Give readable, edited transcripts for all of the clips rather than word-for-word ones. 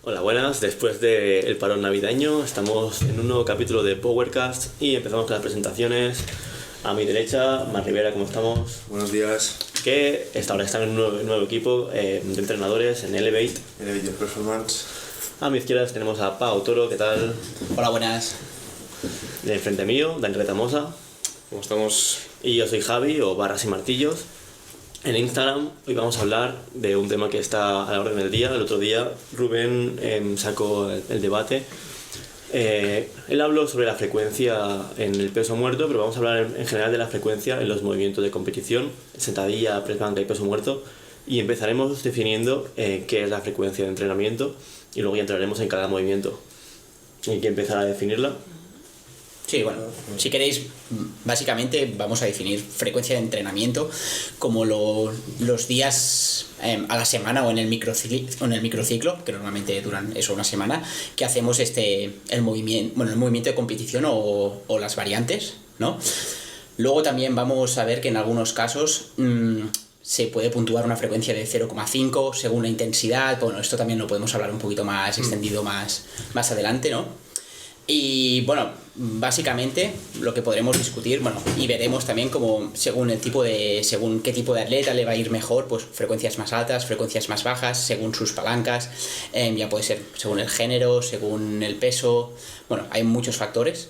Hola, buenas. Después del parón navideño estamos en un nuevo capítulo de Powercast y empezamos con las presentaciones. A mi derecha, Mar Rivera, ¿cómo estamos? Buenos días. Que ahora están en un nuevo equipo de entrenadores en Elevate. Elevate Performance. A mi izquierda tenemos a Pau Toro, ¿qué tal? Hola, buenas. De enfrente mío, Dani Retamosa. ¿Cómo estamos? Y yo soy Javi, o Barras y Martillos. En Instagram hoy vamos a hablar de un tema que está a la orden del día. El otro día Rubén sacó el debate. Él habló sobre la frecuencia en el peso muerto, pero vamos a hablar en general de la frecuencia en los movimientos de competición, sentadilla, press banca y peso muerto, y empezaremos definiendo qué es la frecuencia de entrenamiento y luego ya entraremos en cada movimiento. ¿Hay que empezar a definirla? Sí, bueno, si queréis, básicamente vamos a definir frecuencia de entrenamiento como los días a la semana o en el microciclo, que normalmente duran eso una semana, que hacemos el movimiento de competición o las variantes, ¿no? Luego también vamos a ver que en algunos casos se puede puntuar una frecuencia de 0,5 según la intensidad. Bueno, esto también lo podemos hablar un poquito más extendido más adelante, ¿no? Y bueno, básicamente lo que podremos discutir, y veremos también como según qué tipo de atleta le va a ir mejor, pues frecuencias más altas, frecuencias más bajas, según sus palancas, ya puede ser según el género, según el peso, hay muchos factores.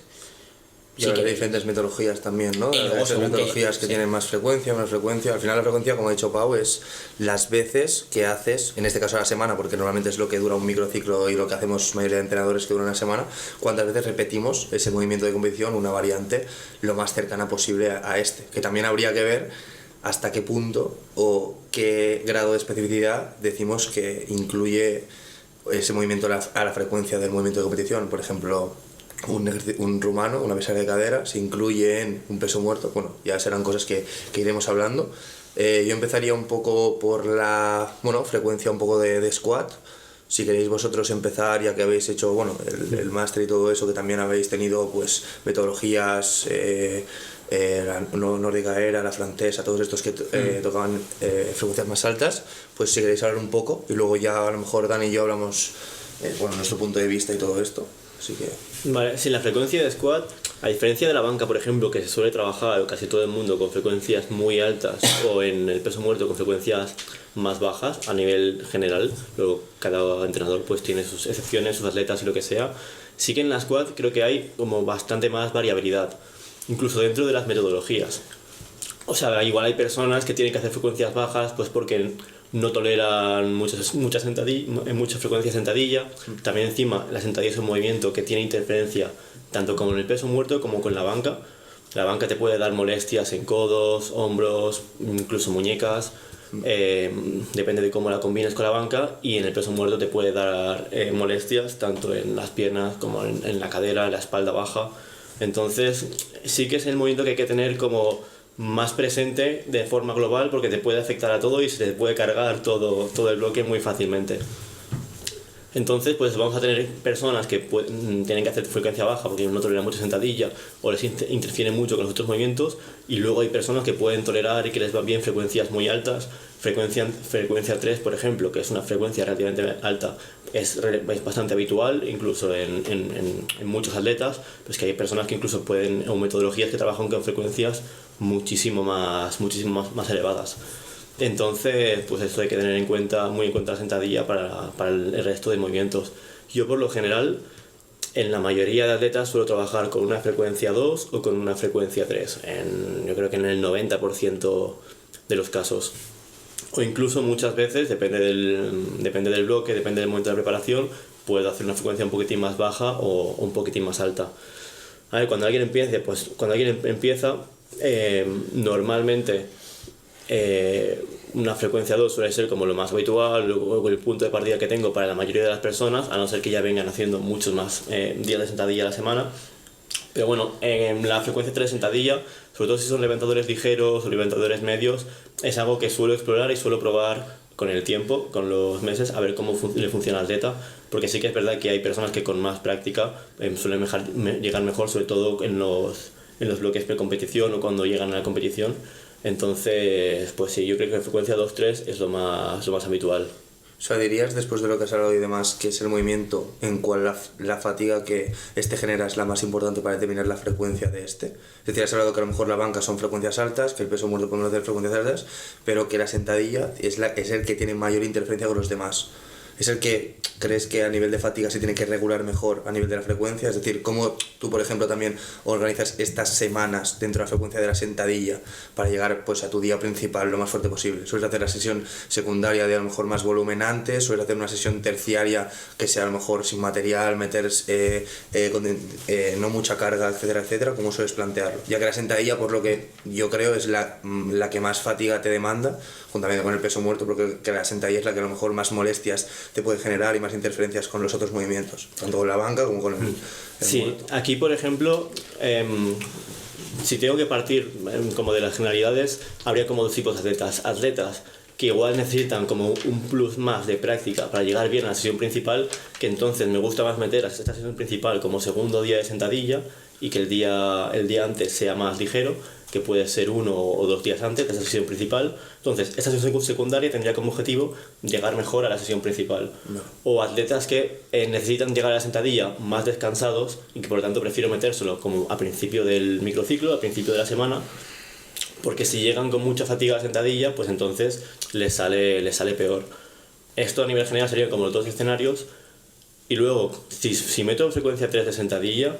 Y hay diferentes metodologías también, ¿no? Hay metodologías que tienen más frecuencia, menos frecuencia. Al final la frecuencia, como ha dicho Pau, es las veces que haces, en este caso a la semana, porque normalmente es lo que dura un microciclo y lo que hacemos mayoría de entrenadores que dura una semana, cuántas veces repetimos ese movimiento de competición, una variante, lo más cercana posible a este. Que también habría que ver hasta qué punto o qué grado de especificidad decimos que incluye ese movimiento a la frecuencia del movimiento de competición. Por ejemplo, un rumano, una pesada de cadera, se incluye en un peso muerto. Bueno, ya serán cosas que iremos hablando. Yo empezaría un poco por la frecuencia un poco de squat. Si queréis vosotros empezar, ya que habéis hecho el máster y todo eso, que también habéis tenido pues metodologías, la nórdica era, la francesa, todos estos que tocaban frecuencias más altas, pues si queréis hablar un poco y luego ya a lo mejor Dani y yo hablamos nuestro punto de vista y todo esto. Así que... Vale, si la frecuencia de squat, a diferencia de la banca, por ejemplo, que se suele trabajar casi todo el mundo con frecuencias muy altas o en el peso muerto con frecuencias más bajas a nivel general, luego cada entrenador pues tiene sus excepciones, sus atletas y lo que sea, sí que en la squat creo que hay como bastante más variabilidad, incluso dentro de las metodologías. O sea, igual hay personas que tienen que hacer frecuencias bajas pues porque no toleran muchas frecuencias de sentadilla. También encima la sentadilla es un movimiento que tiene interferencia tanto con el peso muerto como con la banca. La banca te puede dar molestias en codos, hombros, incluso muñecas, depende de cómo la combines con la banca, y en el peso muerto te puede dar molestias tanto en las piernas como en la cadera, en la espalda baja. Entonces sí que es el movimiento que hay que tener como más presente de forma global, porque te puede afectar a todo y se te puede cargar todo el bloque muy fácilmente. Entonces pues vamos a tener personas que tienen que hacer frecuencia baja porque no toleran mucho sentadilla o les interfiere mucho con los otros movimientos, y luego hay personas que pueden tolerar y que les van bien frecuencias muy altas. Frecuencia 3, por ejemplo, que es una frecuencia relativamente alta, es bastante habitual incluso en muchos atletas, pues que hay personas que incluso pueden, o metodologías que trabajan con frecuencias muchísimo más elevadas. Entonces pues eso hay que tener muy en cuenta la sentadilla para el resto de movimientos. Yo por lo general en la mayoría de atletas suelo trabajar con una frecuencia 2 o con una frecuencia 3, yo creo que en el 90% de los casos, o incluso muchas veces, depende del bloque, depende del momento de la preparación, puedo hacer una frecuencia un poquitín más baja o un poquitín más alta. A ver, cuando alguien empieza, normalmente una frecuencia 2 suele ser como lo más habitual, o el punto de partida que tengo para la mayoría de las personas, a no ser que ya vengan haciendo muchos más días de sentadilla a la semana. Pero bueno, en la frecuencia 3 de sentadilla, sobre todo si son levantadores ligeros o levantadores medios, es algo que suelo explorar y suelo probar con el tiempo, con los meses, a ver cómo le funciona al atleta, porque sí que es verdad que hay personas que con más práctica suelen llegar mejor, sobre todo en los bloques pre-competición o cuando llegan a la competición. Entonces, pues sí, yo creo que la frecuencia 2-3 es lo más habitual. O sea, dirías, después de lo que has hablado y demás, que es el movimiento en cual la fatiga que genera es la más importante para determinar la frecuencia de este. Es decir, has hablado que a lo mejor la banca son frecuencias altas, que el peso muerto puede hacer frecuencias altas, pero que la sentadilla es el que tiene mayor interferencia con los demás. Es el que crees que a nivel de fatiga se tiene que regular mejor a nivel de la frecuencia. Es decir, cómo tú, por ejemplo, también organizas estas semanas dentro de la frecuencia de la sentadilla para llegar pues a tu día principal lo más fuerte posible. Sueles hacer la sesión secundaria de a lo mejor más volumen antes, sueles hacer una sesión terciaria que sea a lo mejor sin material, meter no mucha carga, etcétera, etcétera. ¿Cómo sueles plantearlo? Ya que la sentadilla, por lo que yo creo, es la que más fatiga te demanda, juntamente con el peso muerto, porque la sentadilla es la que a lo mejor más molestias te puede generar y más interferencias con los otros movimientos, tanto con la banca como con el sí, muerto. Aquí por ejemplo, si tengo que partir como de las generalidades, habría como dos tipos de atletas que igual necesitan como un plus más de práctica para llegar bien a la sesión principal, que entonces me gusta más meter a esta sesión principal como segundo día de sentadilla y que el día antes sea más ligero, que puede ser 1 o 2 días antes de esa sesión principal. Entonces, esta sesión secundaria tendría como objetivo llegar mejor a la sesión principal. No. O atletas que necesitan llegar a la sentadilla más descansados y que por lo tanto prefiero metérselo como a principio del microciclo, a principio de la semana, porque si llegan con mucha fatiga a la sentadilla, pues entonces les sale peor. Esto a nivel general serían como los dos escenarios. Y luego, si meto frecuencia 3 de sentadilla,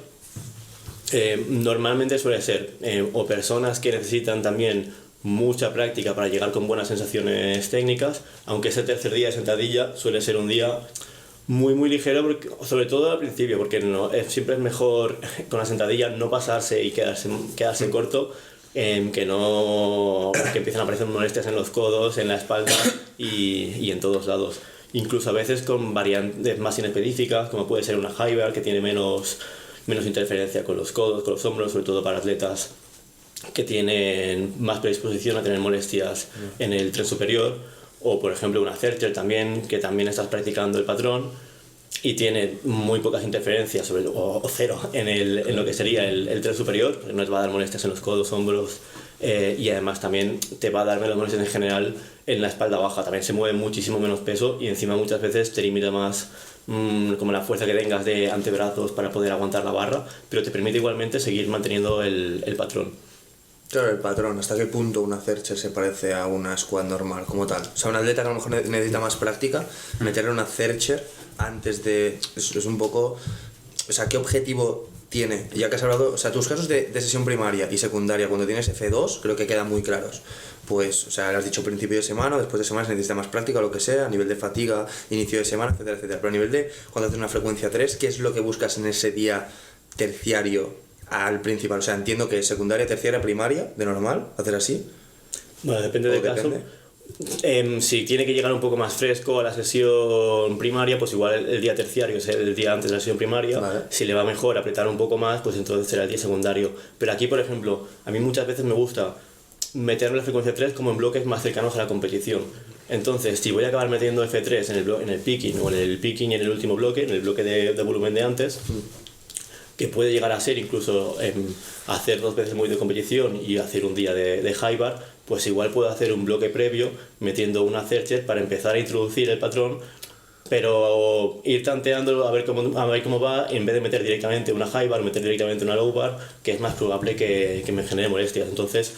normalmente suele ser o personas que necesitan también mucha práctica para llegar con buenas sensaciones técnicas, aunque ese tercer día de sentadilla suele ser un día muy muy ligero, porque, sobre todo al principio, porque siempre es mejor con la sentadilla no pasarse y quedarse corto, que empiezan a aparecer molestias en los codos, en la espalda y en todos lados. Incluso a veces con variantes más inespecíficas, como puede ser una high bar, que tiene menos interferencia con los codos, con los hombros, sobre todo para atletas que tienen más predisposición a tener molestias en el tren superior, o por ejemplo una Thircher también, que también estás practicando el patrón y tiene muy pocas interferencias o cero en lo que sería el tren superior, porque no te va a dar molestias en los codos, hombros, y además también te va a dar menos molestias en general en la espalda baja. También se mueve muchísimo menos peso y encima muchas veces te limita más como la fuerza que tengas de antebrazos para poder aguantar la barra, pero te permite igualmente seguir manteniendo el patrón. Claro, el patrón, ¿hasta qué punto una Thircher se parece a una squat normal como tal? O sea, un atleta que a lo mejor necesita más práctica, meterle una Thircher antes de... Es un poco... O sea, ¿qué objetivo tiene? Ya que has hablado... O sea, tus casos de sesión primaria y secundaria, cuando tienes F2, creo que quedan muy claros. Pues, o sea, lo has dicho principio de semana, después de semana se necesita más práctica o lo que sea, a nivel de fatiga, inicio de semana, etcétera, etcétera. Pero a nivel de cuando haces una frecuencia 3, ¿qué es lo que buscas en ese día terciario al principal? O sea, entiendo que es secundaria, terciaria, primaria, de normal, hacer así. Bueno, depende del caso. Si tiene que llegar un poco más fresco a la sesión primaria, pues igual el día terciario es el día antes de la sesión primaria. Vale. Si le va mejor apretar un poco más, pues entonces será el día secundario. Pero aquí, por ejemplo, a mí muchas veces me gusta meterme la frecuencia 3 como en bloques más cercanos a la competición. Entonces, si voy a acabar metiendo F3 en el picking o en el picking y en el último bloque, en el bloque de volumen de antes, que puede llegar a ser incluso hacer 2 veces muy de competición y hacer un día de high bar, pues igual puedo hacer un bloque previo metiendo una Thircher para empezar a introducir el patrón, pero ir tanteándolo a ver cómo va, en vez de meter directamente una high bar, meter directamente una low bar, que es más probable que me genere molestias. Entonces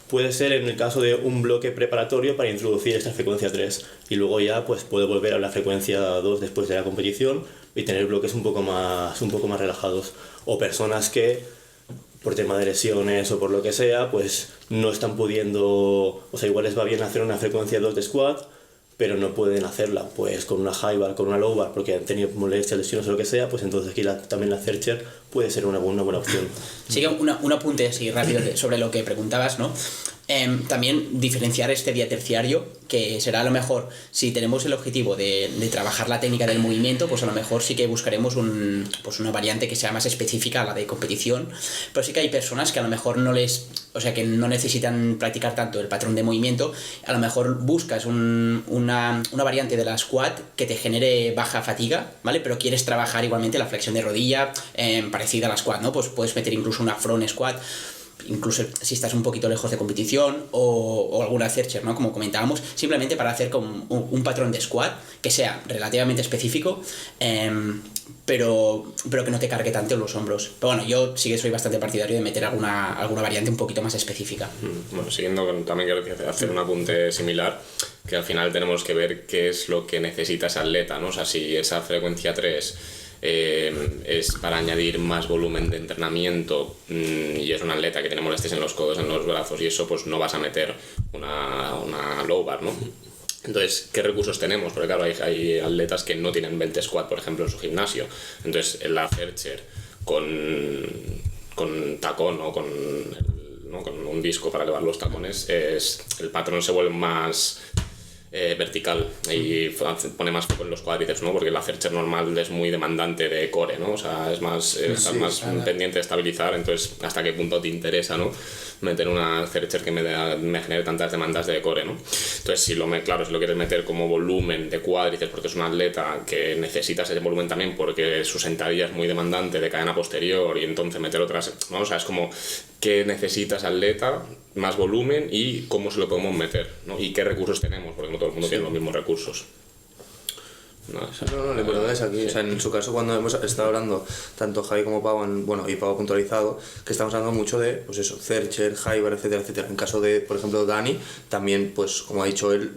puede ser en el caso de un bloque preparatorio para introducir esta frecuencia 3 y luego ya pues puedo volver a la frecuencia 2 después de la competición y tener bloques un poco más relajados. O personas que por tema de lesiones o por lo que sea, pues no están pudiendo, o sea, igual les va bien hacer una frecuencia 2 de squat, pero no pueden hacerla pues con una high bar, con una low bar, porque han tenido molestias, lesiones o lo que sea, pues entonces aquí también la Thircher puede ser una buena opción. Sí, un apunte así rápido sobre lo que preguntabas, ¿no? También diferenciar este día terciario, que será a lo mejor, si tenemos el objetivo de trabajar la técnica del movimiento, pues a lo mejor sí que buscaremos una variante que sea más específica a la de competición, pero sí que hay personas que a lo mejor que no necesitan practicar tanto el patrón de movimiento. A lo mejor buscas una variante de la squat que te genere baja fatiga, ¿vale? Pero quieres trabajar igualmente la flexión de rodilla parecida a la squat, ¿no? Pues puedes meter incluso una front squat. incluso si estás un poquito lejos de competición o alguna Searcher, ¿no? Como comentábamos, simplemente para hacer como un patrón de squat que sea relativamente específico, pero que no te cargue tanto los hombros. Pero bueno, yo sí que soy bastante partidario de meter alguna variante un poquito más específica. Bueno, siguiendo también quiero hacer un apunte similar, que al final tenemos que ver qué es lo que necesita ese atleta, ¿no? O sea, si esa frecuencia 3 es para añadir más volumen de entrenamiento y es un atleta que tiene molestias en los codos, en los brazos y eso, pues no vas a meter una low bar, ¿no? Entonces, ¿qué recursos tenemos? Porque claro, hay atletas que no tienen belt squat, por ejemplo, en su gimnasio. Entonces, la Searcher con tacón o con un disco para elevar los tacones, el patrón se vuelve más vertical y pone más foco en los cuádriceps, ¿no? Porque la Searcher normal es muy demandante de core, ¿no? O sea, estás más pendiente de estabilizar, entonces hasta qué punto te interesa, ¿no? Meter una Searcher que me genere tantas demandas de core, ¿no? Entonces, si lo quieres meter como volumen de cuádriceps porque es un atleta que necesita ese volumen también porque su sentadilla es muy demandante de cadena posterior y entonces meter otras, ¿no? O sea, es como qué necesita ese atleta, más volumen y cómo se lo podemos meter, ¿no? Y qué recursos tenemos, porque no todo el mundo tiene los mismos recursos. No, lo importante es aquí, o sea, en su caso cuando hemos estado hablando, tanto Javi como Pau, y Pau puntualizado, que estamos hablando mucho de, pues eso, Searcher, Hyper, etcétera, etcétera. En caso de, por ejemplo, Dani, también, pues como ha dicho él,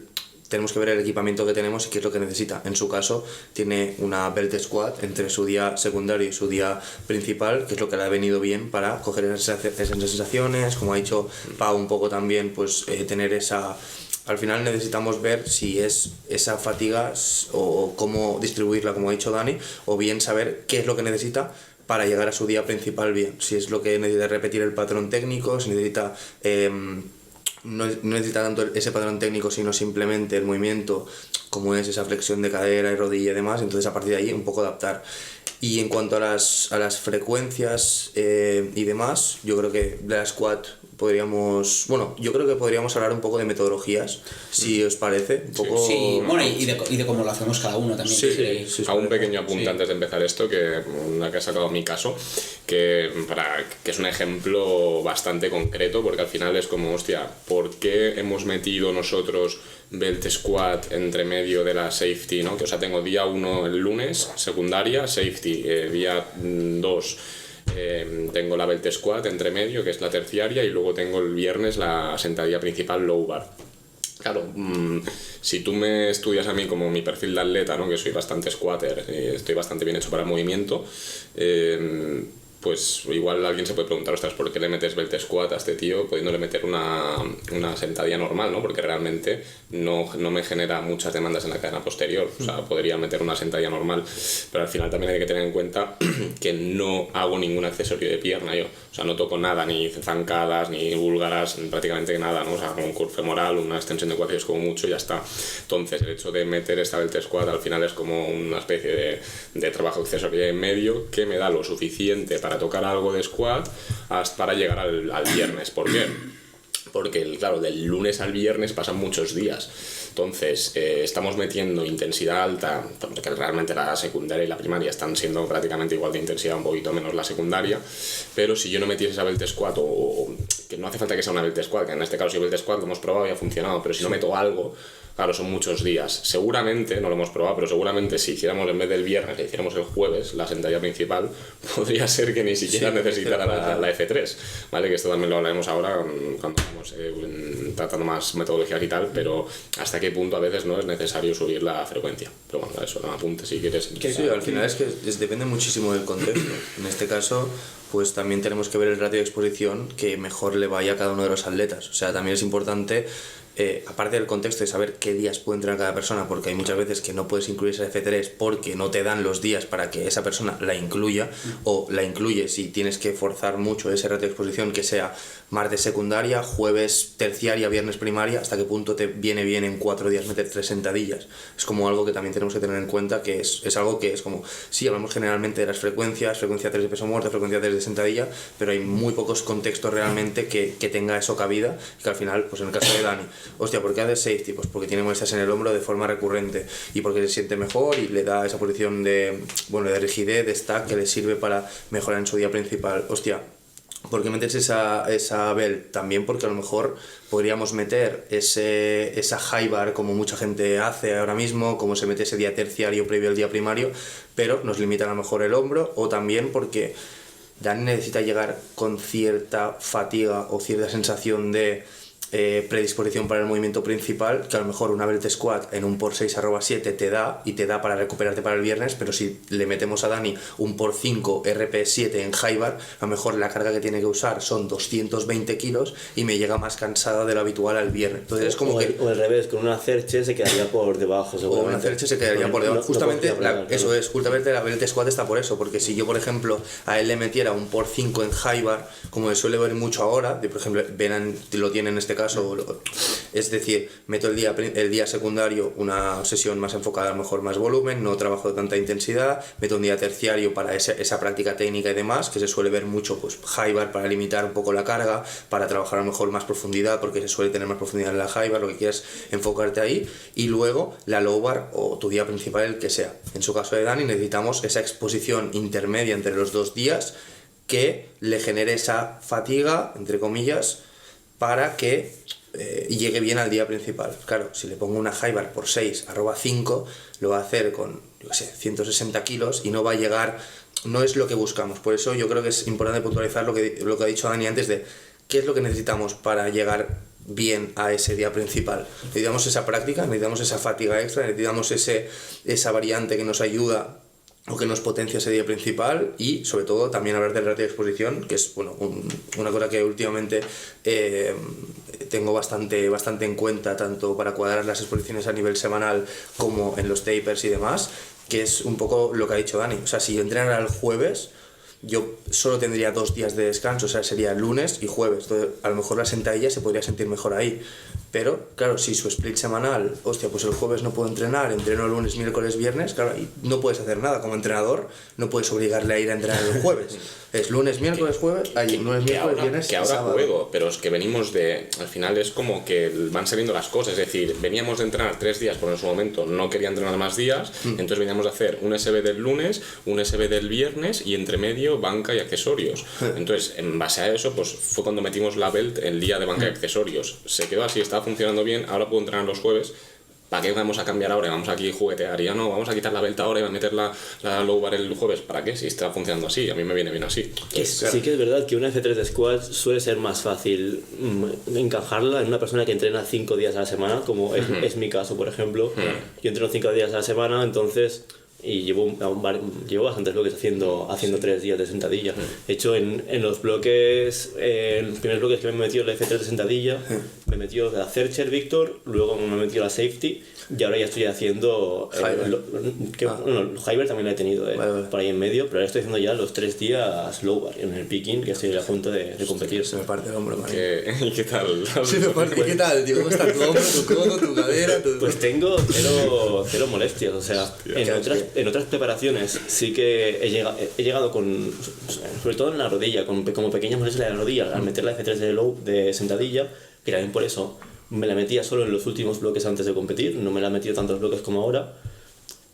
tenemos que ver el equipamiento que tenemos y qué es lo que necesita. En su caso, tiene una belt squat entre su día secundario y su día principal, que es lo que le ha venido bien para coger esas sensaciones, como ha dicho Pau un poco también, pues tener esa... Al final necesitamos ver si es esa fatiga o cómo distribuirla, como ha dicho Dani, o bien saber qué es lo que necesita para llegar a su día principal bien. Si es lo que necesita repetir el patrón técnico, si necesita... no necesita tanto ese patrón técnico, sino simplemente el movimiento, como es esa flexión de cadera y rodilla y demás. Entonces, a partir de ahí, un poco adaptar. Y en cuanto a las frecuencias y demás, yo creo que de la squat yo creo que podríamos hablar un poco de metodologías, si os parece. Un poco... Sí, bueno, y de cómo lo hacemos cada uno también. Sí. Hago un pequeño apunte antes de empezar esto, que he sacado mi caso, que es un ejemplo bastante concreto, porque al final es como, hostia, ¿por qué hemos metido nosotros belt squat entre medio de la safety, ¿no? Que, o sea, tengo día 1 el lunes, secundaria, safety, día 2 tengo la belt squat entre medio, que es la terciaria, y luego tengo el viernes la sentadilla principal low bar. Claro, si tú me estudias a mí como mi perfil de atleta, ¿no? Que soy bastante squatter, estoy bastante bien hecho para el movimiento, pues igual alguien se puede preguntar, ostras, ¿por qué le metes belt squat a este tío pudiéndole meter una sentadilla normal, ¿no? Porque realmente no me genera muchas demandas en la cadena posterior. O sea, podría meter una sentadilla normal, pero al final también hay que tener en cuenta que no hago ningún accesorio de pierna yo. O sea, no toco nada, ni zancadas, ni búlgaras, prácticamente nada, ¿no? O sea, un curl femoral, una extensión de cuádriceps como mucho y ya está. Entonces, el hecho de meter esta belt squat al final es como una especie de trabajo accesorio en medio que me da lo suficiente para tocar algo de squat hasta para llegar al viernes. ¿Por qué? Porque, claro, del lunes al viernes pasan muchos días. Entonces, estamos metiendo intensidad alta, porque realmente la secundaria y la primaria están siendo prácticamente igual de intensidad, un poquito menos la secundaria, pero si yo no metiese esa belt squat, o que no hace falta que sea una belt squat, que en este caso si belt squat lo hemos probado y ha funcionado, pero si no meto algo, claro, son muchos días. Seguramente, no lo hemos probado, pero seguramente si hiciéramos en vez del viernes, le hiciéramos el jueves, la sentadilla principal, podría ser que ni siquiera necesitara la F3, ¿vale? Que esto también lo hablaremos ahora cuando estamos tratando más metodologías y tal, pero hasta qué punto a veces no es necesario subir la frecuencia. Pero bueno, eso, no apunte si quieres. Sí, al final es que depende muchísimo del contexto. En este caso, pues también tenemos que ver el ratio de exposición que mejor le vaya a cada uno de los atletas. O sea, también es importante, aparte del contexto de saber qué días puede entrenar cada persona, porque hay muchas veces que no puedes incluir esa F3 porque no te dan los días para que esa persona la incluya, o la incluyes y tienes que forzar mucho ese ratio de exposición, que sea martes secundaria, jueves terciaria, viernes primaria, hasta qué punto te viene bien en 4 días meter 3 sentadillas. Es como algo que también tenemos que tener en cuenta, que es algo que es como, sí, hablamos generalmente de las frecuencias, frecuencia 3 de peso muerto, frecuencia 3 de sentadilla, pero hay muy pocos contextos realmente que tenga eso cabida, y que al final, pues en el caso de Dani, hostia, ¿por qué hace safety? Pues porque tiene molestias en el hombro de forma recurrente y porque se siente mejor y le da esa posición de rigidez, de stack, que le sirve para mejorar en su día principal. Hostia, ¿Por qué metes esa belt? También porque a lo mejor podríamos meter esa high bar como mucha gente hace ahora mismo, como se mete ese día terciario previo al día primario, pero nos limita a lo mejor el hombro, o también porque Dani necesita llegar con cierta fatiga o cierta sensación de predisposición para el movimiento principal, que a lo mejor una belt squat en un por 6 /7 te da para recuperarte para el viernes, pero si le metemos a Dani un por 5 RP7 en high bar, a lo mejor la carga que tiene que usar son 220 kilos y me llega más cansada de lo habitual al viernes. Entonces es como o al revés, con una cerche se quedaría por debajo, seguramente. O una cerche se quedaría por debajo. Justamente la belt squat está por eso, porque si yo, por ejemplo, a él le metiera un por 5 en high bar, como se suele ver mucho ahora, por ejemplo, Benan lo tiene en este caso, es decir, meto el día secundario una sesión más enfocada, a lo mejor más volumen, no trabajo de tanta intensidad, meto un día terciario para esa práctica técnica y demás, que se suele ver mucho, pues high bar para limitar un poco la carga, para trabajar a lo mejor más profundidad, porque se suele tener más profundidad en la high bar, lo que quieras enfocarte ahí, y luego la low bar o tu día principal, el que sea. En su caso de Dani necesitamos esa exposición intermedia entre los 2 días que le genere esa fatiga, entre comillas, para que llegue bien al día principal. Claro, si le pongo una high bar por 6 /5, lo va a hacer con, 160 kilos y no va a llegar, no es lo que buscamos. Por eso yo creo que es importante puntualizar lo que ha dicho Dani antes de qué es lo que necesitamos para llegar bien a ese día principal. Necesitamos esa práctica, necesitamos esa fatiga extra, necesitamos esa variante que nos ayuda o que nos potencia ese día principal, y sobre todo también hablar del ratio de exposición, que es una cosa que últimamente tengo bastante en cuenta, tanto para cuadrar las exposiciones a nivel semanal como en los tapers y demás, que es un poco lo que ha dicho Dani. O sea, si yo entrenara el jueves, yo solo tendría 2 días de descanso, o sea, sería lunes y jueves. Entonces, a lo mejor la sentadilla se podría sentir mejor ahí. Pero, claro, si su split semanal, hostia, pues el jueves no puedo entrenar, entreno lunes, miércoles, viernes, claro, ahí no puedes hacer nada como entrenador, no puedes obligarle a ir a entrenar el jueves. Es lunes, miércoles, jueves, lunes, miércoles, viernes, que ahora sábado. juego, pero es que venimos de, al final es como que van saliendo las cosas, es decir, veníamos de entrenar 3 días, porque en su momento no quería entrenar más días, entonces veníamos a hacer un SB del lunes, un SB del viernes y entre medio banca y accesorios. Entonces, en base a eso, pues fue cuando metimos la belt el día de banca y accesorios. Se quedó así, estaba funcionando bien, ahora puedo entrenar los jueves. ¿Para qué vamos a cambiar ahora? Vamos aquí a juguetear y ya no, vamos a quitar la belt ahora y a meter la low bar el jueves. ¿Para qué? Si está funcionando así, a mí me viene bien así. Sí que es verdad que una F3 de squat suele ser más fácil encajarla en una persona que entrena 5 días a la semana, como es mi caso, por ejemplo. Yo entreno 5 días a la semana, entonces... Y llevo bastantes bloques haciendo 3 días de sentadilla. De hecho, en los bloques, en los primeros bloques que me he metido la F3 de sentadilla, me he metido la Cercher Victor, luego me he metido la Safety, y ahora ya estoy haciendo... el Hyper también lo he tenido por ahí en medio, pero ahora estoy haciendo ya los 3 días low bar en el picking, que estoy a punto de competir. Se me parte el hombro, man. ¿Y qué tal? Se me parte, ¿qué tal, tío? ¿Cómo está tu hombro, tu codo, tu cadera? Pues tengo cero molestias, o sea, en otras preparaciones sí que he llegado con, sobre todo en la rodilla, como pequeñas molestias en la rodilla, al meter la F3 de sentadilla, que también por eso me la metía solo en los últimos bloques antes de competir, no me la he metido tantos bloques como ahora.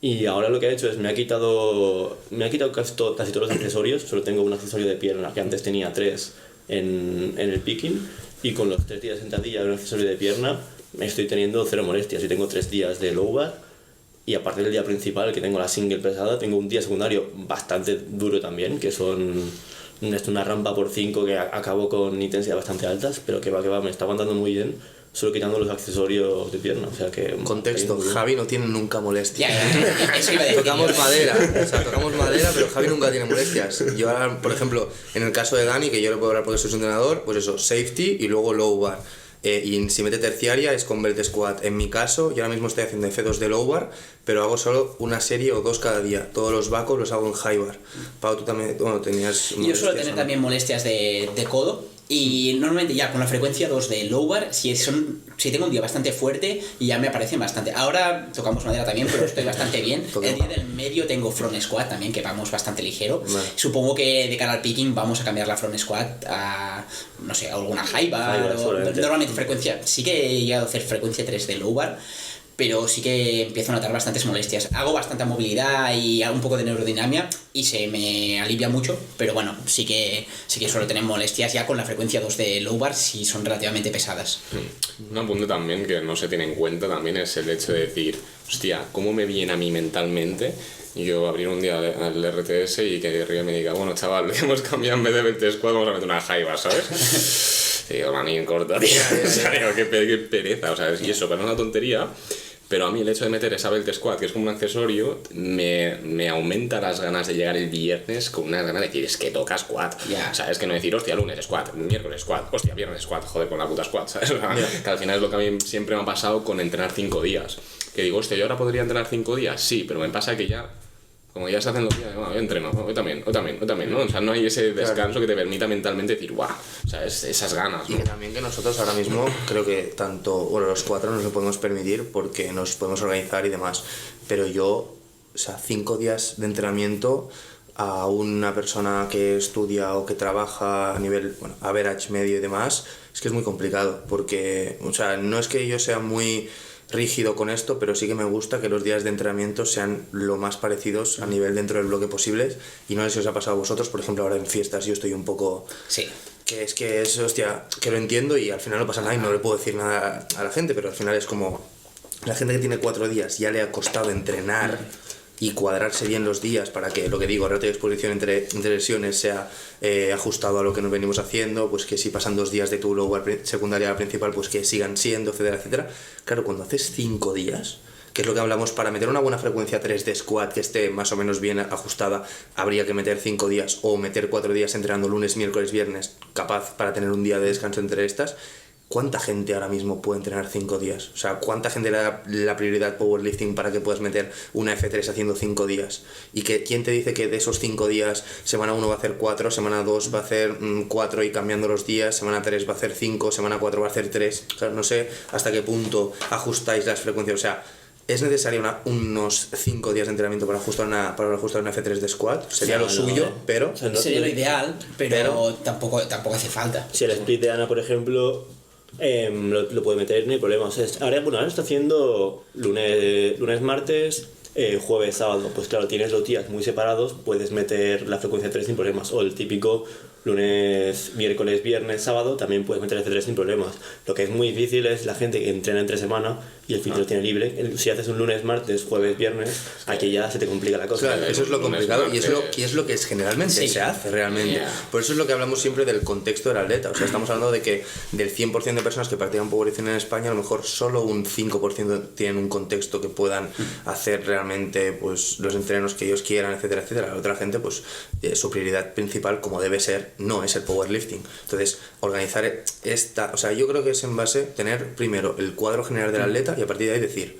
Y ahora lo que ha hecho es me ha quitado casi todos los accesorios. Solo tengo un accesorio de pierna, que antes tenía 3 en el picking, y con los 3 días de sentadilla y un accesorio de pierna estoy teniendo 0 molestias, y tengo 3 días de low bar. Y aparte del día principal, que tengo la single pesada, tengo un día secundario bastante duro también, que son una rampa por 5 que acabo con intensidad bastante altas, pero que va, me está aguantando muy bien, solo quitando los accesorios de pierna. O sea que... Contexto, Javi no tiene nunca molestias. Eso iba a decir. Tocamos madera, pero Javi nunca tiene molestias. Yo ahora, por ejemplo, en el caso de Dani, que yo le puedo hablar porque soy su entrenador, pues eso, safety y luego low bar. Y si mete terciaria es con belt squat. En mi caso, yo ahora mismo estoy haciendo F2 de low bar, pero hago solo una serie o 2 cada día. Todos los vacos los hago en high bar. Pau, tú también, tenías... Yo suelo tener también molestias de codo. Y normalmente ya con la frecuencia 2 de low bar, si tengo un día bastante fuerte, ya me aparecen bastante. Ahora tocamos madera también, pero estoy bastante bien. El día del medio tengo front squat también, que vamos bastante ligero. Vale. Supongo que de cara al picking vamos a cambiar la front squat a, no sé, a alguna high bar. Normalmente frecuencia, sí que he llegado a hacer frecuencia 3 de low bar, pero sí que empiezo a notar bastantes molestias. Hago bastante movilidad y hago un poco de neurodinamia y se me alivia mucho, pero bueno, sí que suelo tener molestias ya con la frecuencia 2 de low bar si son relativamente pesadas. Un apunte también que no se tiene en cuenta también es el hecho de decir, hostia, ¿cómo me viene a mí mentalmente yo abrir un día el RTS y que Riel me diga, bueno, chaval, hemos cambiado en vez de 20 squad, vamos a meter una jaiba, ¿sabes? Y digo, manín, corta, tío. O sea, digo, qué pereza, o sea, y eso, pero no es una tontería. Pero a mí el hecho de meter esa belt squad, que es como un accesorio, me aumenta las ganas de llegar el viernes con unas ganas de decir, es que toca squad. O sea, es que no decir, hostia, lunes squad, miércoles squad, hostia, viernes squad, joder, con la puta squad, ¿sabes? O sea, que al final es lo que a mí siempre me ha pasado con entrenar 5 días. Que digo, hostia, ¿yo ahora podría entrenar 5 días? Sí, pero me pasa que ya, como ya se hacen los días, bueno, yo entreno, hoy también, ¿no? O sea, no hay ese descanso que te permita mentalmente decir, guau, o sea, esas ganas, ¿no? Y que también que nosotros ahora mismo creo que tanto, bueno, los 4 nos lo podemos permitir porque nos podemos organizar y demás, pero yo, o sea, 5 días de entrenamiento a una persona que estudia o que trabaja a nivel, bueno, average medio y demás, es que es muy complicado porque, o sea, no es que yo sea muy rígido con esto, pero sí que me gusta que los días de entrenamiento sean lo más parecidos a nivel dentro del bloque posibles, y no sé si os ha pasado a vosotros, por ejemplo, ahora en fiestas yo estoy un poco... Sí. Que es, hostia, que lo entiendo y al final no pasa nada y no le puedo decir nada a la gente, pero al final es como... La gente que tiene 4 días ya le ha costado entrenar y cuadrarse bien los días para que, lo que digo, el ratio de exposición entre lesiones sea ajustado a lo que nos venimos haciendo, pues que si pasan 2 días de tu low secundaria a la principal, pues que sigan siendo, etcétera, etcétera. Claro, cuando haces 5 días, que es lo que hablamos, para meter una buena frecuencia 3 de squat que esté más o menos bien ajustada, habría que meter 5 días o meter 4 días entrenando lunes, miércoles, viernes, capaz para tener un día de descanso entre estas. ¿Cuánta gente ahora mismo puede entrenar 5 días? O sea, ¿cuánta gente le da la prioridad powerlifting para que puedas meter una F3 haciendo 5 días? Y que quién te dice que de esos 5 días, semana 1 va a hacer 4, semana 2 va a hacer 4 y cambiando los días, semana 3 va a hacer 5, semana 4 va a hacer 3. O sea, no sé hasta qué punto ajustáis las frecuencias. O sea, ¿es necesario unos 5 días de entrenamiento para ajustar una F3 de squat? Sería lo suyo, pero... O sea, sería lo ideal, pero tampoco hace falta. Si el split de Ana, por ejemplo... lo puede meter, no hay problema. O sea, ahora está haciendo lunes, martes, jueves, sábado. Pues claro, tienes los días muy separados, puedes meter la frecuencia 3 sin problemas. O el típico lunes, miércoles, viernes, sábado, también puedes meter F3 sin problemas. Lo que es muy difícil es la gente que entrena entre semana y el fin lo tiene libre. Si haces un lunes, martes, jueves, viernes, aquí ya se te complica la cosa. Claro, eso es lo complicado y es lo que generalmente se hace realmente. Por eso es lo que hablamos siempre del contexto del atleta. O sea, estamos hablando de que del 100% de personas que practican powerlifting en España, a lo mejor solo un 5% tienen un contexto que puedan hacer realmente pues los entrenos que ellos quieran, etcétera, etcétera. La otra gente, pues su prioridad principal, como debe ser, no es el powerlifting. Entonces, organizar esta... O sea, yo creo que es en base tener primero el cuadro general del atleta y a partir de ahí decir,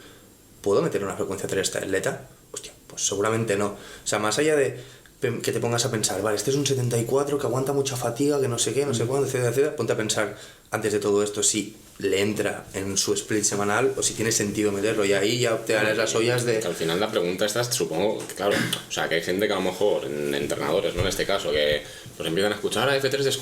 ¿puedo meter una frecuencia 3 a este atleta? Hostia, pues seguramente no. O sea, más allá de que te pongas a pensar, vale, este es un 74 que aguanta mucha fatiga, que no sé qué, no sé cuándo, etcétera, etcétera, ponte a pensar antes de todo esto si le entra en su split semanal o si tiene sentido meterlo, y ahí ya te harás las ollas de... Que al final la pregunta está, supongo, que claro, o sea, que hay gente que a lo mejor, entrenadores, ¿no? En este caso, que pues empiezan a escuchar F3 de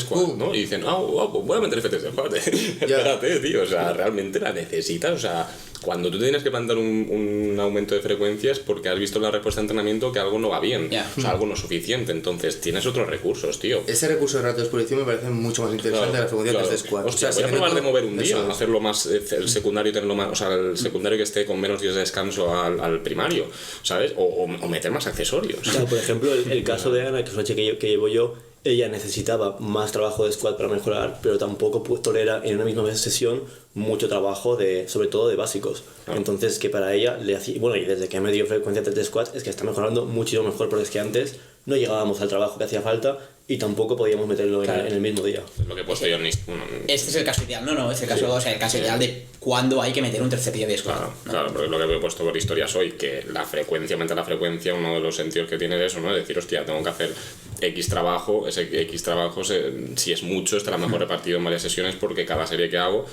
squat, ¿no? Y dicen, pues voy a meter F3 de squat. Espérate, tío, o sea, realmente la necesitas, o sea, cuando tú tienes que plantear un aumento de frecuencias porque has visto en la respuesta de entrenamiento que algo no va bien, o sea, algo no es suficiente, entonces tienes otros recursos, tío. Ese recurso de ratio de exposición me parece mucho más interesante de la frecuencia 3 de squat. Hostia, voy a probar de mover un día, hacerlo más, el secundario tenerlo más, o sea, el secundario que esté con menos días de descanso al primario, ¿sabes? O meter más accesorios. Claro, por ejemplo, el caso de Ana, que es una chica que llevo yo, ella necesitaba más trabajo de squat para mejorar, pero tampoco tolera en una misma sesión mucho trabajo sobre todo de básicos. Entonces, que para ella le hacía, bueno, y desde que me dio frecuencia 3 de squat es que está mejorando muchísimo mejor, porque es que antes no llegábamos al trabajo que hacía falta y tampoco podíamos meterlo en el mismo día. Es lo que he puesto yo en Este es el caso ideal, no, es el caso, o sea, el caso ideal de cuándo hay que meter un tercer día de squat. Claro, porque lo que he puesto por historias hoy, que la frecuencia, aumenta la frecuencia, uno de los sentidos que tiene es eso, ¿no? Es decir, hostia, tengo que hacer X trabajo, ese X trabajo, si es mucho, estará mejor repartido en varias sesiones porque cada serie que hago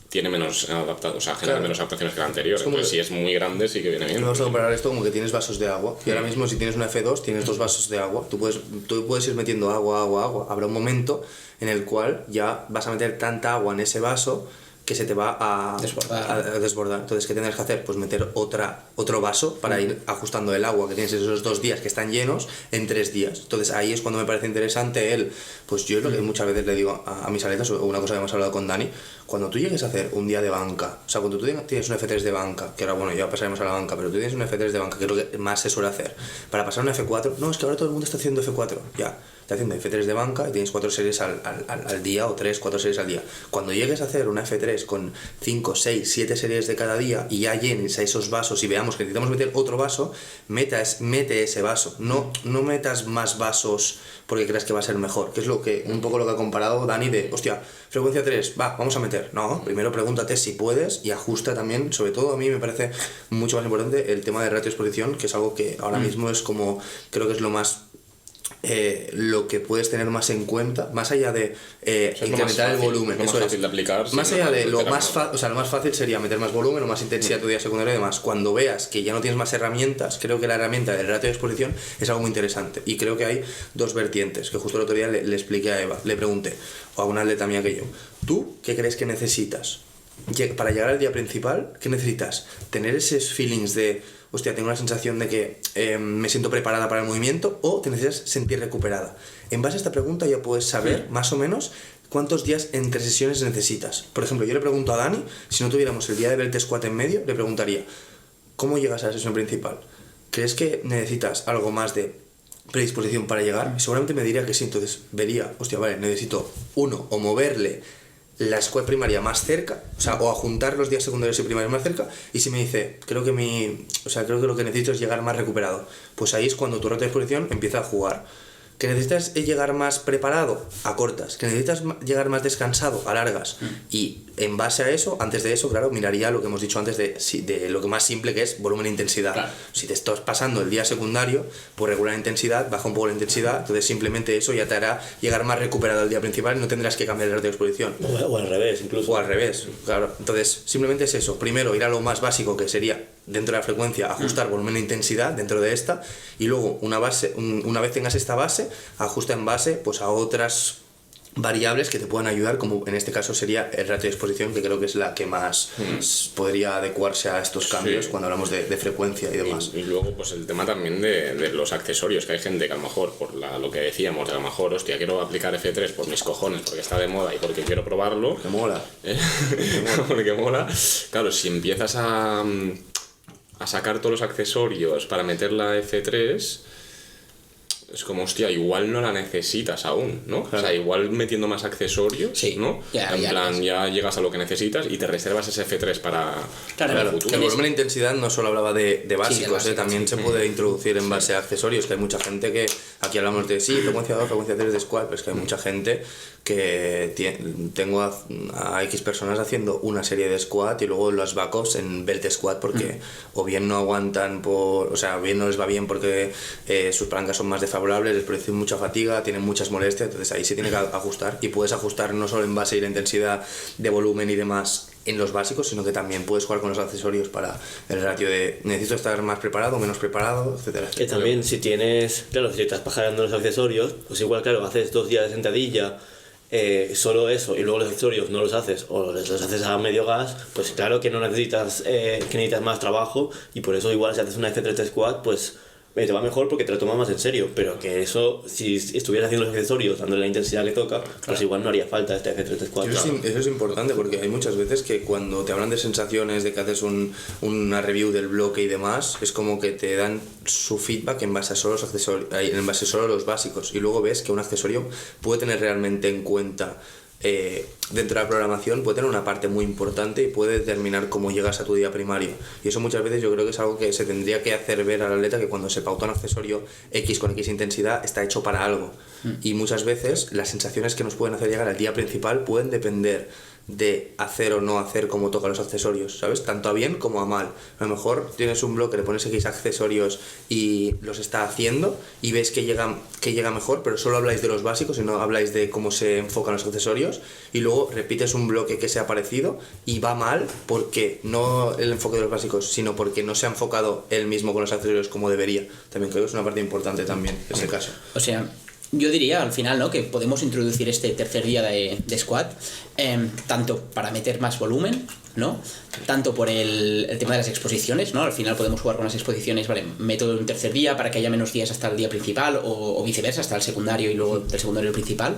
tiene menos adaptado, o sea, genera menos adaptaciones que la anterior. Entonces, si es muy grande, sí que viene bien. Vamos a comparar esto como que tienes vasos de agua. Y ahora mismo, si tienes una F2, tienes 2 vasos de agua. Tú puedes ir metiendo agua. Habrá un momento en el cual ya vas a meter tanta agua en ese vaso que se te va a desbordar. Entonces, ¿qué tendrás que hacer? Pues meter otro vaso para ir ajustando el agua que tienes esos 2 días que están llenos en 3 días. Entonces, ahí es cuando me parece interesante pues yo es lo que muchas veces le digo a mis atletas, o una cosa que hemos hablado con Dani, cuando tú llegues a hacer un día de banca, o sea, cuando tú tienes un F3 de banca, que ahora bueno, ya pasaremos a la banca, pero tú tienes un F3 de banca, que es lo que más se suele hacer, para pasar un F4, no, es que ahora todo el mundo está haciendo F4, ya, está haciendo F3 de banca y tienes 4 series al día, o 4 series al día. Cuando llegues a hacer una F3 con 5, 6, 7 series de cada día y ya llenes a esos vasos y veamos que necesitamos meter otro vaso, mete ese vaso, no metas más vasos porque creas que va a ser mejor, que es un poco lo que ha comparado Dani de, hostia, frecuencia 3, vamos a meter. No, primero pregúntate si puedes y ajusta también, sobre todo a mí me parece mucho más importante el tema de ratio de exposición, que es algo que ahora mismo es como, creo que es lo más lo que puedes tener más en cuenta, más allá de incrementar el volumen, lo más fácil de aplicar, más allá de lo más lo más fácil sería meter más volumen o más intensidad tu día secundario y demás. Cuando veas que ya no tienes más herramientas, creo que la herramienta del ratio de exposición es algo muy interesante, y creo que hay 2 vertientes, que justo el otro día le expliqué a Eva, le pregunté, o a una atleta mía que yo, ¿tú qué crees que necesitas para llegar al día principal? ¿Qué necesitas? ¿Tener esos feelings de hostia, tengo la sensación de que me siento preparada para el movimiento, o te necesitas sentir recuperada? En base a esta pregunta ya puedes saber más o menos cuántos días entre sesiones necesitas. Por ejemplo, yo le pregunto a Dani, si no tuviéramos el día de belt squat en medio, le preguntaría, ¿cómo llegas a la sesión principal? ¿Crees que necesitas algo más de predisposición para llegar? Y seguramente me diría que sí. Entonces vería, hostia, vale, necesito o moverle la squat primaria más cerca, o a juntar los días secundarios y primarios más cerca, y si me dice, creo que lo que necesito es llegar más recuperado, pues ahí es cuando tu ratio de exposición empieza a jugar. ¿Que necesitas llegar más preparado? A cortas. ¿Que necesitas llegar más descansado? A largas. Y en base a eso, antes de eso, claro, miraría lo que hemos dicho antes de lo que más simple, que es volumen e intensidad. Claro. Si te estás pasando el día secundario, pues regular la intensidad, baja un poco la intensidad, entonces simplemente eso ya te hará llegar más recuperado al día principal y no tendrás que cambiar el ratio de exposición. O al revés, incluso. O al revez, claro. Entonces, simplemente es eso. Primero, ir a lo más básico, que sería, dentro de la frecuencia, ajustar volumen e intensidad dentro de esta, y luego, una vez tengas esta base, ajusta en base pues a otras variables que te puedan ayudar, como en este caso sería el ratio de exposición, que creo que es la que más podría adecuarse a estos cambios cuando hablamos de frecuencia y demás. Y luego pues el tema también de los accesorios, que hay gente que a lo mejor, por lo que decíamos, a lo mejor, hostia, quiero aplicar F3 por mis cojones, porque está de moda y porque quiero probarlo. Que mola. Porque mola. Claro, si empiezas a sacar todos los accesorios para meter la F3, es como, hostia, igual no la necesitas aún, ¿no? Claro. O sea, igual metiendo más accesorios, sí, ¿no? Ya llegas a lo que necesitas y te reservas ese F3 para el futuro. Que el volumen e intensidad no solo hablaba de básicos, también se puede introducir en base a accesorios, que hay mucha gente que, aquí hablamos de frecuencia 2, frecuencia 3 de squat, pero es que hay mucha gente que tengo a X personas haciendo una serie de squat y luego los backups en belt squat porque o bien no aguantan bien no les va bien porque sus palancas son más desfavorables, les producen mucha fatiga, tienen muchas molestias, entonces ahí se tiene que ajustar, y puedes ajustar no solo en base a la intensidad de volumen y demás en los básicos, sino que también puedes jugar con los accesorios para el ratio de necesito estar más preparado, menos preparado, etcétera. Que también si estás pajarando los accesorios, pues igual, claro, haces 2 días de sentadilla, solo eso, y luego los accesorios no los haces o los haces a medio gas, pues claro que no necesitas más trabajo, y por eso igual si haces una F3 squat, pues te va mejor porque te lo tomas más en serio, pero que eso, si estuvieras haciendo los accesorios dándole la intensidad que toca, pues igual no haría falta este F3 squat. Eso es importante, porque hay muchas veces que cuando te hablan de sensaciones, de que haces una review del bloque y demás, es como que te dan su feedback en base a solo los accesorios, en base solo a los básicos, y luego ves que un accesorio puede tener realmente en cuenta dentro de la programación, puede tener una parte muy importante y puede determinar cómo llegas a tu día primario, y eso muchas veces yo creo que es algo que se tendría que hacer ver al atleta, que cuando se pauta un accesorio X con X intensidad está hecho para algo, y muchas veces las sensaciones que nos pueden hacer llegar al día principal pueden depender de hacer o no hacer como toca los accesorios, ¿sabes? Tanto a bien como a mal. A lo mejor tienes un bloque, le pones X accesorios y los está haciendo y ves que llega mejor, pero solo habláis de los básicos y no habláis de cómo se enfocan los accesorios, y luego repites un bloque que sea parecido y va mal porque no el enfoque de los básicos, sino porque no se ha enfocado él mismo con los accesorios como debería. También creo que es una parte importante también en ese caso. O sea, yo diría al final, ¿no?, que podemos introducir este tercer día de squat, tanto para meter más volumen, ¿no?, tanto por el tema de las exposiciones, ¿no? Al final podemos jugar con las exposiciones, vale, meto un tercer día para que haya menos días hasta el día principal, o viceversa, hasta el secundario y luego del secundario al principal.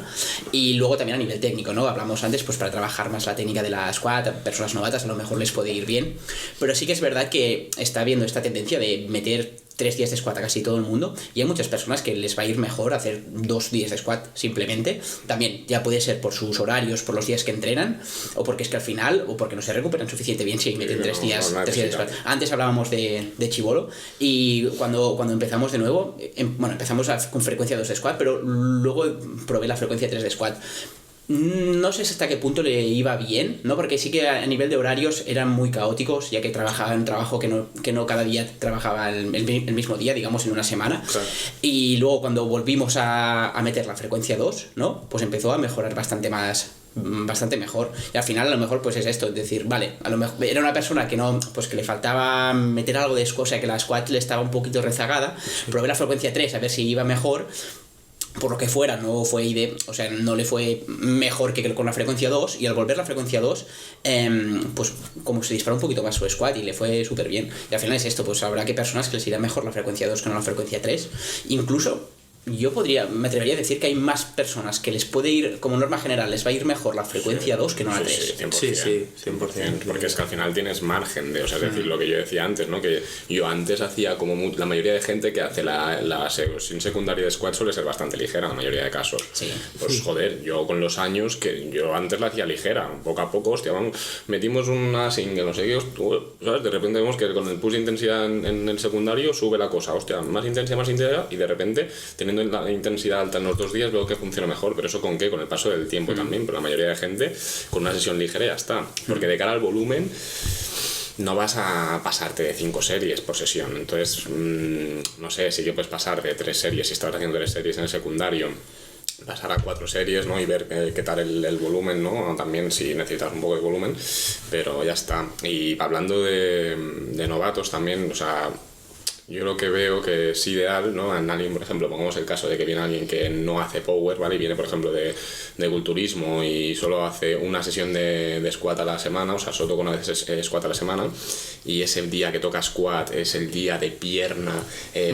Y luego también a nivel técnico, ¿no? Hablamos antes, pues para trabajar más la técnica de la squat, a personas novatas a lo mejor les puede ir bien, pero sí que es verdad que está habiendo esta tendencia de meter 3 días de squat a casi todo el mundo, y hay muchas personas que les va a ir mejor hacer 2 días de squat simplemente. También ya puede ser por sus horarios, por los días que entrenan, o porque es que al final, o porque no se recuperan suficiente bien si meten 3 días de squat. Antes hablábamos de chibolo, y cuando empezamos de nuevo, empezamos con frecuencia 2 de squat, pero luego probé la frecuencia 3 de squat. No sé hasta qué punto le iba bien, ¿no? Porque sí que a nivel de horarios eran muy caóticos, ya que trabajaba en un trabajo que no cada día trabajaba el mismo día, digamos, en una semana. Claro. Y luego cuando volvimos a meter la frecuencia 2, ¿no?, pues empezó a mejorar bastante mejor. Y al final a lo mejor pues es esto, es decir, vale, a lo mejor era una persona que no, pues que le faltaba meter algo de squat, o sea que la squat le estaba un poquito rezagada. Sí. Probé la frecuencia 3 a ver si iba mejor. Por lo que fuera, no le fue mejor que con la frecuencia 2, y al volver la frecuencia 2, pues como se disparó un poquito más su squat y le fue súper bien. Y al final es esto, pues habrá que personas que les irá mejor la frecuencia 2 que no la frecuencia 3. Incluso yo me atrevería a decir que hay más personas que les puede ir, como norma general, les va a ir mejor la frecuencia 2 que no la 3. Sí, 100%. Porque es que al final tienes margen de, o sea, es decir, lo que yo decía antes, ¿no? Que yo antes hacía como la mayoría de gente que hace la sesión secundaria de squat suele ser bastante ligera en la mayoría de casos. Sí. Pues joder, yo con los años, que yo antes la hacía ligera, poco a poco, hostia, metimos una single, no sé qué, ¿sabes? De repente vemos que con el push de intensidad en el secundario sube la cosa, hostia, más intensidad, y de repente teniendo la intensidad alta en los 2 días veo que funciona mejor. Pero eso ¿con qué? Con el paso del tiempo también. Pero la mayoría de gente con una sesión ligera ya está, porque de cara al volumen no vas a pasarte de 5 series por sesión. Entonces no sé, sí que puedes pasar de 3 series si estás haciendo 3 series en el secundario, pasar a 4 series, ¿no? Y ver qué tal el volumen, ¿no? También si necesitas un poco de volumen, pero ya está. Y hablando de novatos también, o sea, yo lo que veo que es ideal, ¿no? En alguien, por ejemplo, pongamos el caso de que viene alguien que no hace power, ¿vale? Y viene, por ejemplo, de culturismo y solo hace una sesión de squat a la semana, o sea, solo toca una vez squat a la semana, y ese día que toca squat es el día de pierna,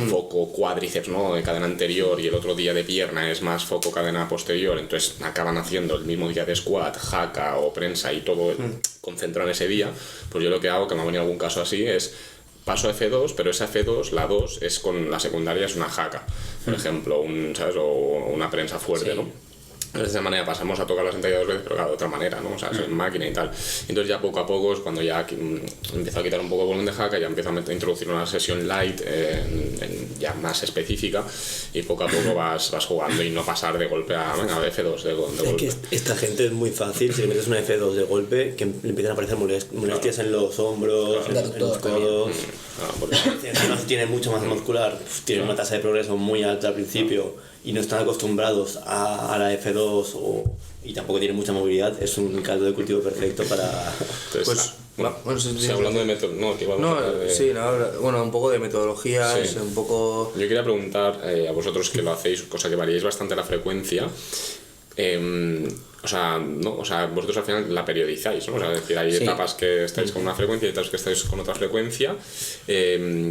foco cuádriceps, ¿no?, de cadena anterior, y el otro día de pierna es más foco cadena posterior, entonces acaban haciendo el mismo día de squat, jaca o prensa y todo concentrado en ese día. Pues yo lo que hago, que me ha venido algún caso así, es paso a F2, pero esa F2, la 2, es con la secundaria, es una jaca, por ejemplo, ¿sabes? O una prensa fuerte, sí, ¿no? De esa manera pasamos a tocar la sentadilla 2 veces, pero claro, de otra manera, ¿no? O sea, en máquina y tal. Entonces ya poco a poco es cuando ya empiezo a quitar un poco de volumen de jaca, ya empiezo a introducir una sesión light ya más específica, y poco a poco vas jugando y no pasar de golpe a F2 de golpe. Que esta gente es muy fácil, si le metes una F2 de golpe, que le empiezan a aparecer molestias en los hombros, en los codos. Si no tiene mucho más muscular, tiene una tasa de progreso muy alta al principio y no están acostumbrados a la F2 y tampoco tienen mucha movilidad, es un caldo de cultivo perfecto para... Entonces, hablando de un poco de metodologías, un poco... Yo quería preguntar a vosotros, que lo hacéis, cosa que variáis bastante la frecuencia, vosotros al final la periodizáis, ¿no? O sea, es decir, hay etapas que estáis con una frecuencia y etapas que estáis con otra frecuencia.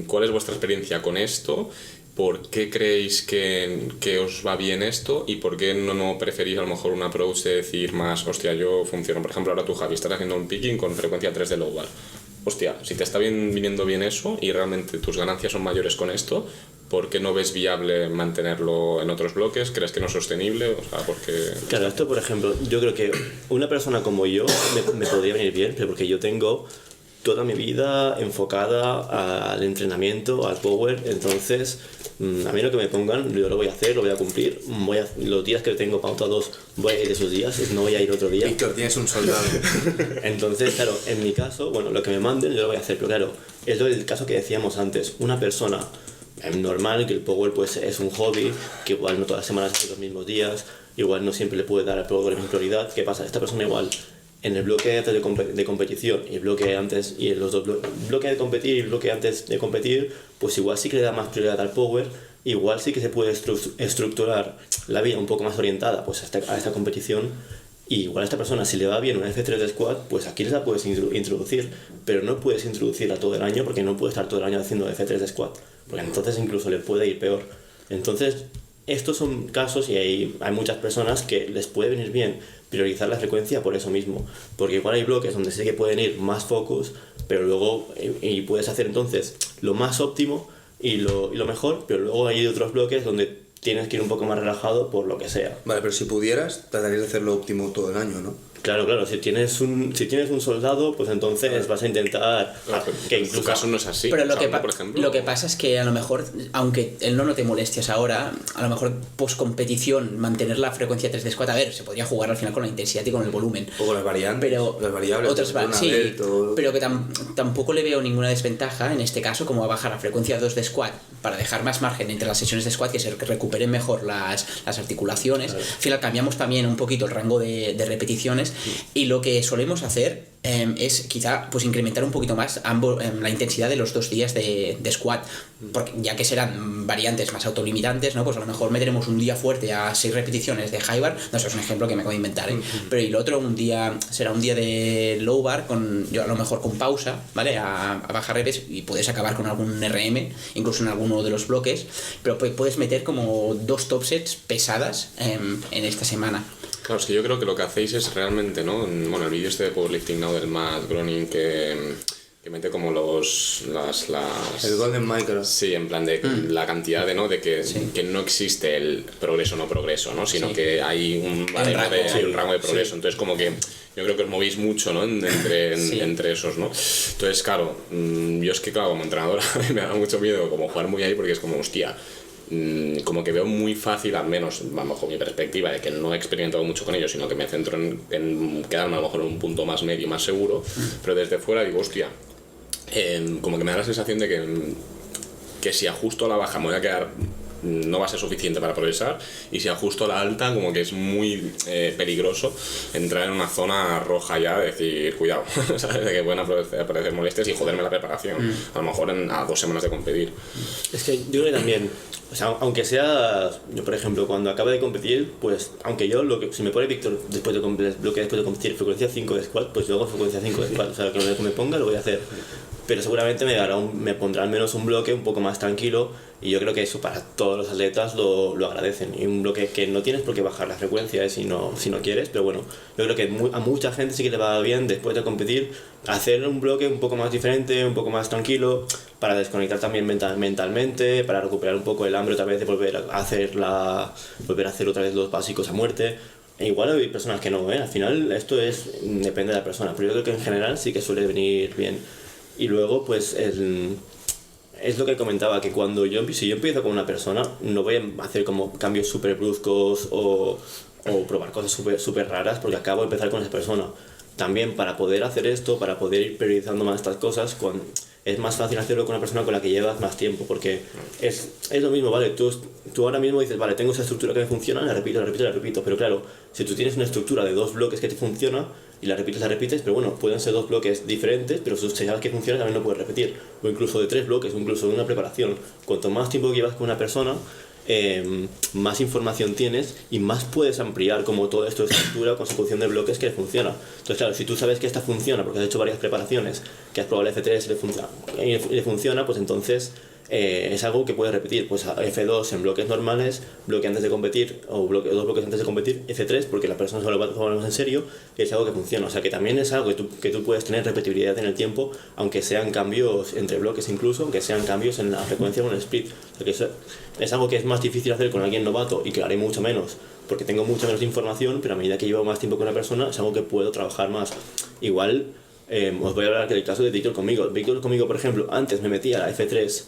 ¿Cuál es vuestra experiencia con esto? ¿Por qué creéis que os va bien esto? ¿Y por qué no preferís a lo mejor un approach de decir más, hostia, yo funciono? Por ejemplo, ahora tú, Javi, estás haciendo un picking con frecuencia 3 de low bar. Hostia, si te está viniendo bien eso y realmente tus ganancias son mayores con esto, ¿por qué no ves viable mantenerlo en otros bloques? ¿Crees que no es sostenible? O sea, porque... Claro, esto, por ejemplo, yo creo que una persona como yo me podría venir bien, pero porque yo tengo toda mi vida enfocada al entrenamiento, al power, entonces a mí lo que me pongan yo lo voy a hacer, lo voy a cumplir, los días que tengo pautados voy a ir esos días, no voy a ir otro día. Víctor, tienes un soldado. Entonces, claro, en mi caso, bueno, lo que me manden yo lo voy a hacer, pero claro, es el caso que decíamos antes, una persona normal, que el power pues es un hobby, que igual no todas las semanas hace los mismos días, igual no siempre le puede dar al power la misma prioridad. ¿Qué pasa? Esta persona igual en el bloque antes de competición y el bloque antes, y en los dos bloque de competir y el bloque antes de competir, pues igual sí que le da más prioridad al power, igual sí que se puede estructurar la vida un poco más orientada pues a esta competición. Y igual a esta persona, si le va bien una F3 de squad, pues aquí la puedes introducir, pero no puedes introducirla todo el año porque no puede estar todo el año haciendo F3 de squad, porque entonces incluso le puede ir peor. Entonces, estos son casos y hay muchas personas que les puede venir bien priorizar la frecuencia por eso mismo, porque igual hay bloques donde sé que pueden ir más focus, pero luego y puedes hacer entonces lo más óptimo y lo mejor, pero luego hay otros bloques donde tienes que ir un poco más relajado por lo que sea. Vale, pero si pudieras, tratarías de hacer lo óptimo todo el año, ¿no? Claro, si tienes un soldado, pues entonces vas a intentar que en tu caso no es así. Pero por ejemplo, lo que pasa es que a lo mejor, aunque él no te molestias ahora, a lo mejor post competición mantener la frecuencia 3 de squad, a ver, se podría jugar al final con la intensidad y con el volumen. O con las variantes, pero las variables. Sí, pero que tampoco le veo ninguna desventaja en este caso como a bajar la frecuencia 2 de squad para dejar más margen entre las sesiones de squad, que se recuperen mejor las articulaciones. Claro. Al final cambiamos también un poquito el rango de repeticiones. Y lo que solemos hacer es quizá pues incrementar un poquito más la intensidad de los 2 días de squat, porque ya que serán variantes más autolimitantes, ¿no? Pues a lo mejor meteremos un día fuerte a 6 repeticiones de high bar, no, eso es un ejemplo que me acabo de inventar, pero y el otro será un día de low bar, yo a lo mejor con pausa, ¿vale? A bajar reps, y puedes acabar con algún RM, incluso en alguno de los bloques, pero puedes meter como 2 top sets pesadas en esta semana. Claro, es que yo creo que lo que hacéis es realmente, ¿no? Bueno, el vídeo de Powerlifting Now del Matt Groening que mete como el Golden Micro. Sí, en plan de la cantidad de que no existe el progreso no progreso, ¿no? Sino que hay un rango de progreso. Entonces como que yo creo que os movéis mucho, ¿no? Entre esos, ¿no? Entonces, claro, yo es que claro, como entrenador me da mucho miedo como jugar muy ahí, porque es como, hostia, como que veo muy fácil, al menos bajo mi perspectiva de que no he experimentado mucho con ellos, sino que me centro en quedarme a lo mejor en un punto más medio, más seguro, pero desde fuera digo, hostia, como que me da la sensación de que si ajusto a la baja me voy a quedar, no va a ser suficiente para progresar, y si ajusto a la alta como que es muy peligroso entrar en una zona roja ya, decir cuidado, ¿sabes? De que pueden aparecer molestias y joderme la preparación, a lo mejor a 2 semanas de competir. Es que yo creo que también, o sea, aunque sea, yo por ejemplo, cuando acabe de competir, pues aunque yo, si me pone Víctor después de competir frecuencia 5 de squat, pues yo hago frecuencia 5 de squat, o sea, que lo que me ponga lo voy a hacer. Pero seguramente me pondrá al menos un bloque un poco más tranquilo, y yo creo que eso para todos los atletas lo agradecen. Y un bloque que no tienes por qué bajar la frecuencia si no quieres, pero bueno, yo creo que a mucha gente sí que le va bien después de competir hacer un bloque un poco más diferente, un poco más tranquilo, para desconectar también mentalmente, para recuperar un poco el hambre otra vez de volver a hacer otra vez los básicos a muerte. Igual hay personas que no, al final esto depende de la persona, pero yo creo que en general sí que suele venir bien. Y luego pues es lo que comentaba, que si yo empiezo con una persona, no voy a hacer como cambios súper bruscos o probar cosas súper raras, porque acabo de empezar con esa persona. También para poder hacer esto, para poder ir priorizando más estas cosas, es más fácil hacerlo con una persona con la que llevas más tiempo, porque es lo mismo, ¿vale? Tú ahora mismo dices, vale, tengo esa estructura que me funciona, la repito, pero claro, si tú tienes una estructura de 2 bloques que te funciona y la repites, pero bueno, pueden ser 2 bloques diferentes, pero si sabes que funciona también lo puedes repetir, o incluso de 3 bloques, o incluso de una preparación. Cuanto más tiempo que llevas con una persona, más información tienes y más puedes ampliar como todo esto de estructura o consecución de bloques que le funciona. Entonces claro, si tú sabes que esta funciona porque has hecho varias preparaciones, que has probado el F3 y le funciona, pues entonces es algo que puedes repetir, pues F2 en bloques normales, bloque antes de competir, o 2 bloques antes de competir, F3 porque la persona se lo va a tomar más en serio, que es algo que funciona. O sea que también es algo que tú puedes tener repetibilidad en el tiempo, aunque sean cambios entre bloques, incluso aunque sean cambios en la frecuencia o en el split. O sea que eso es algo que es más difícil hacer con alguien novato y que haré mucho menos porque tengo mucha menos información, pero a medida que llevo más tiempo con una persona es algo que puedo trabajar más. Igual os voy a hablar del caso de Víctor conmigo. Víctor conmigo, por ejemplo, antes me metía a la F3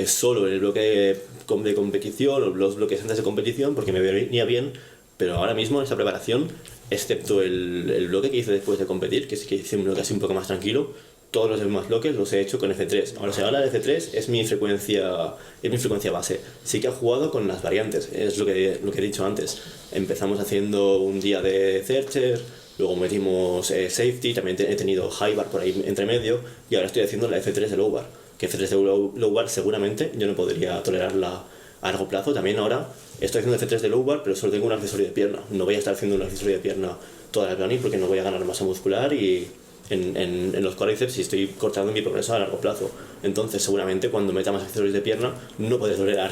solo en el bloque de competición o los bloques antes de competición porque me venía bien, pero ahora mismo en esta preparación, excepto el bloque que hice después de competir, que sí que hice un bloque así un poco más tranquilo, todos los demás bloques los he hecho con F3. Ahora el F3 es mi frecuencia base. Sí que he jugado con las variantes, es lo que he dicho antes. Empezamos haciendo un día de Searcher, luego metimos safety, también he tenido high bar por ahí entre medio, y ahora estoy haciendo la F3 de low bar, que F3 de low bar seguramente yo no podría tolerarla a largo plazo. También ahora estoy haciendo F3 de low bar, pero solo tengo un accesorio de pierna. No voy a estar haciendo un accesorio de pierna toda la planning porque no voy a ganar masa muscular y en los cuádriceps y estoy cortando mi progreso a largo plazo. Entonces seguramente cuando meta más accesorios de pierna no podré tolerar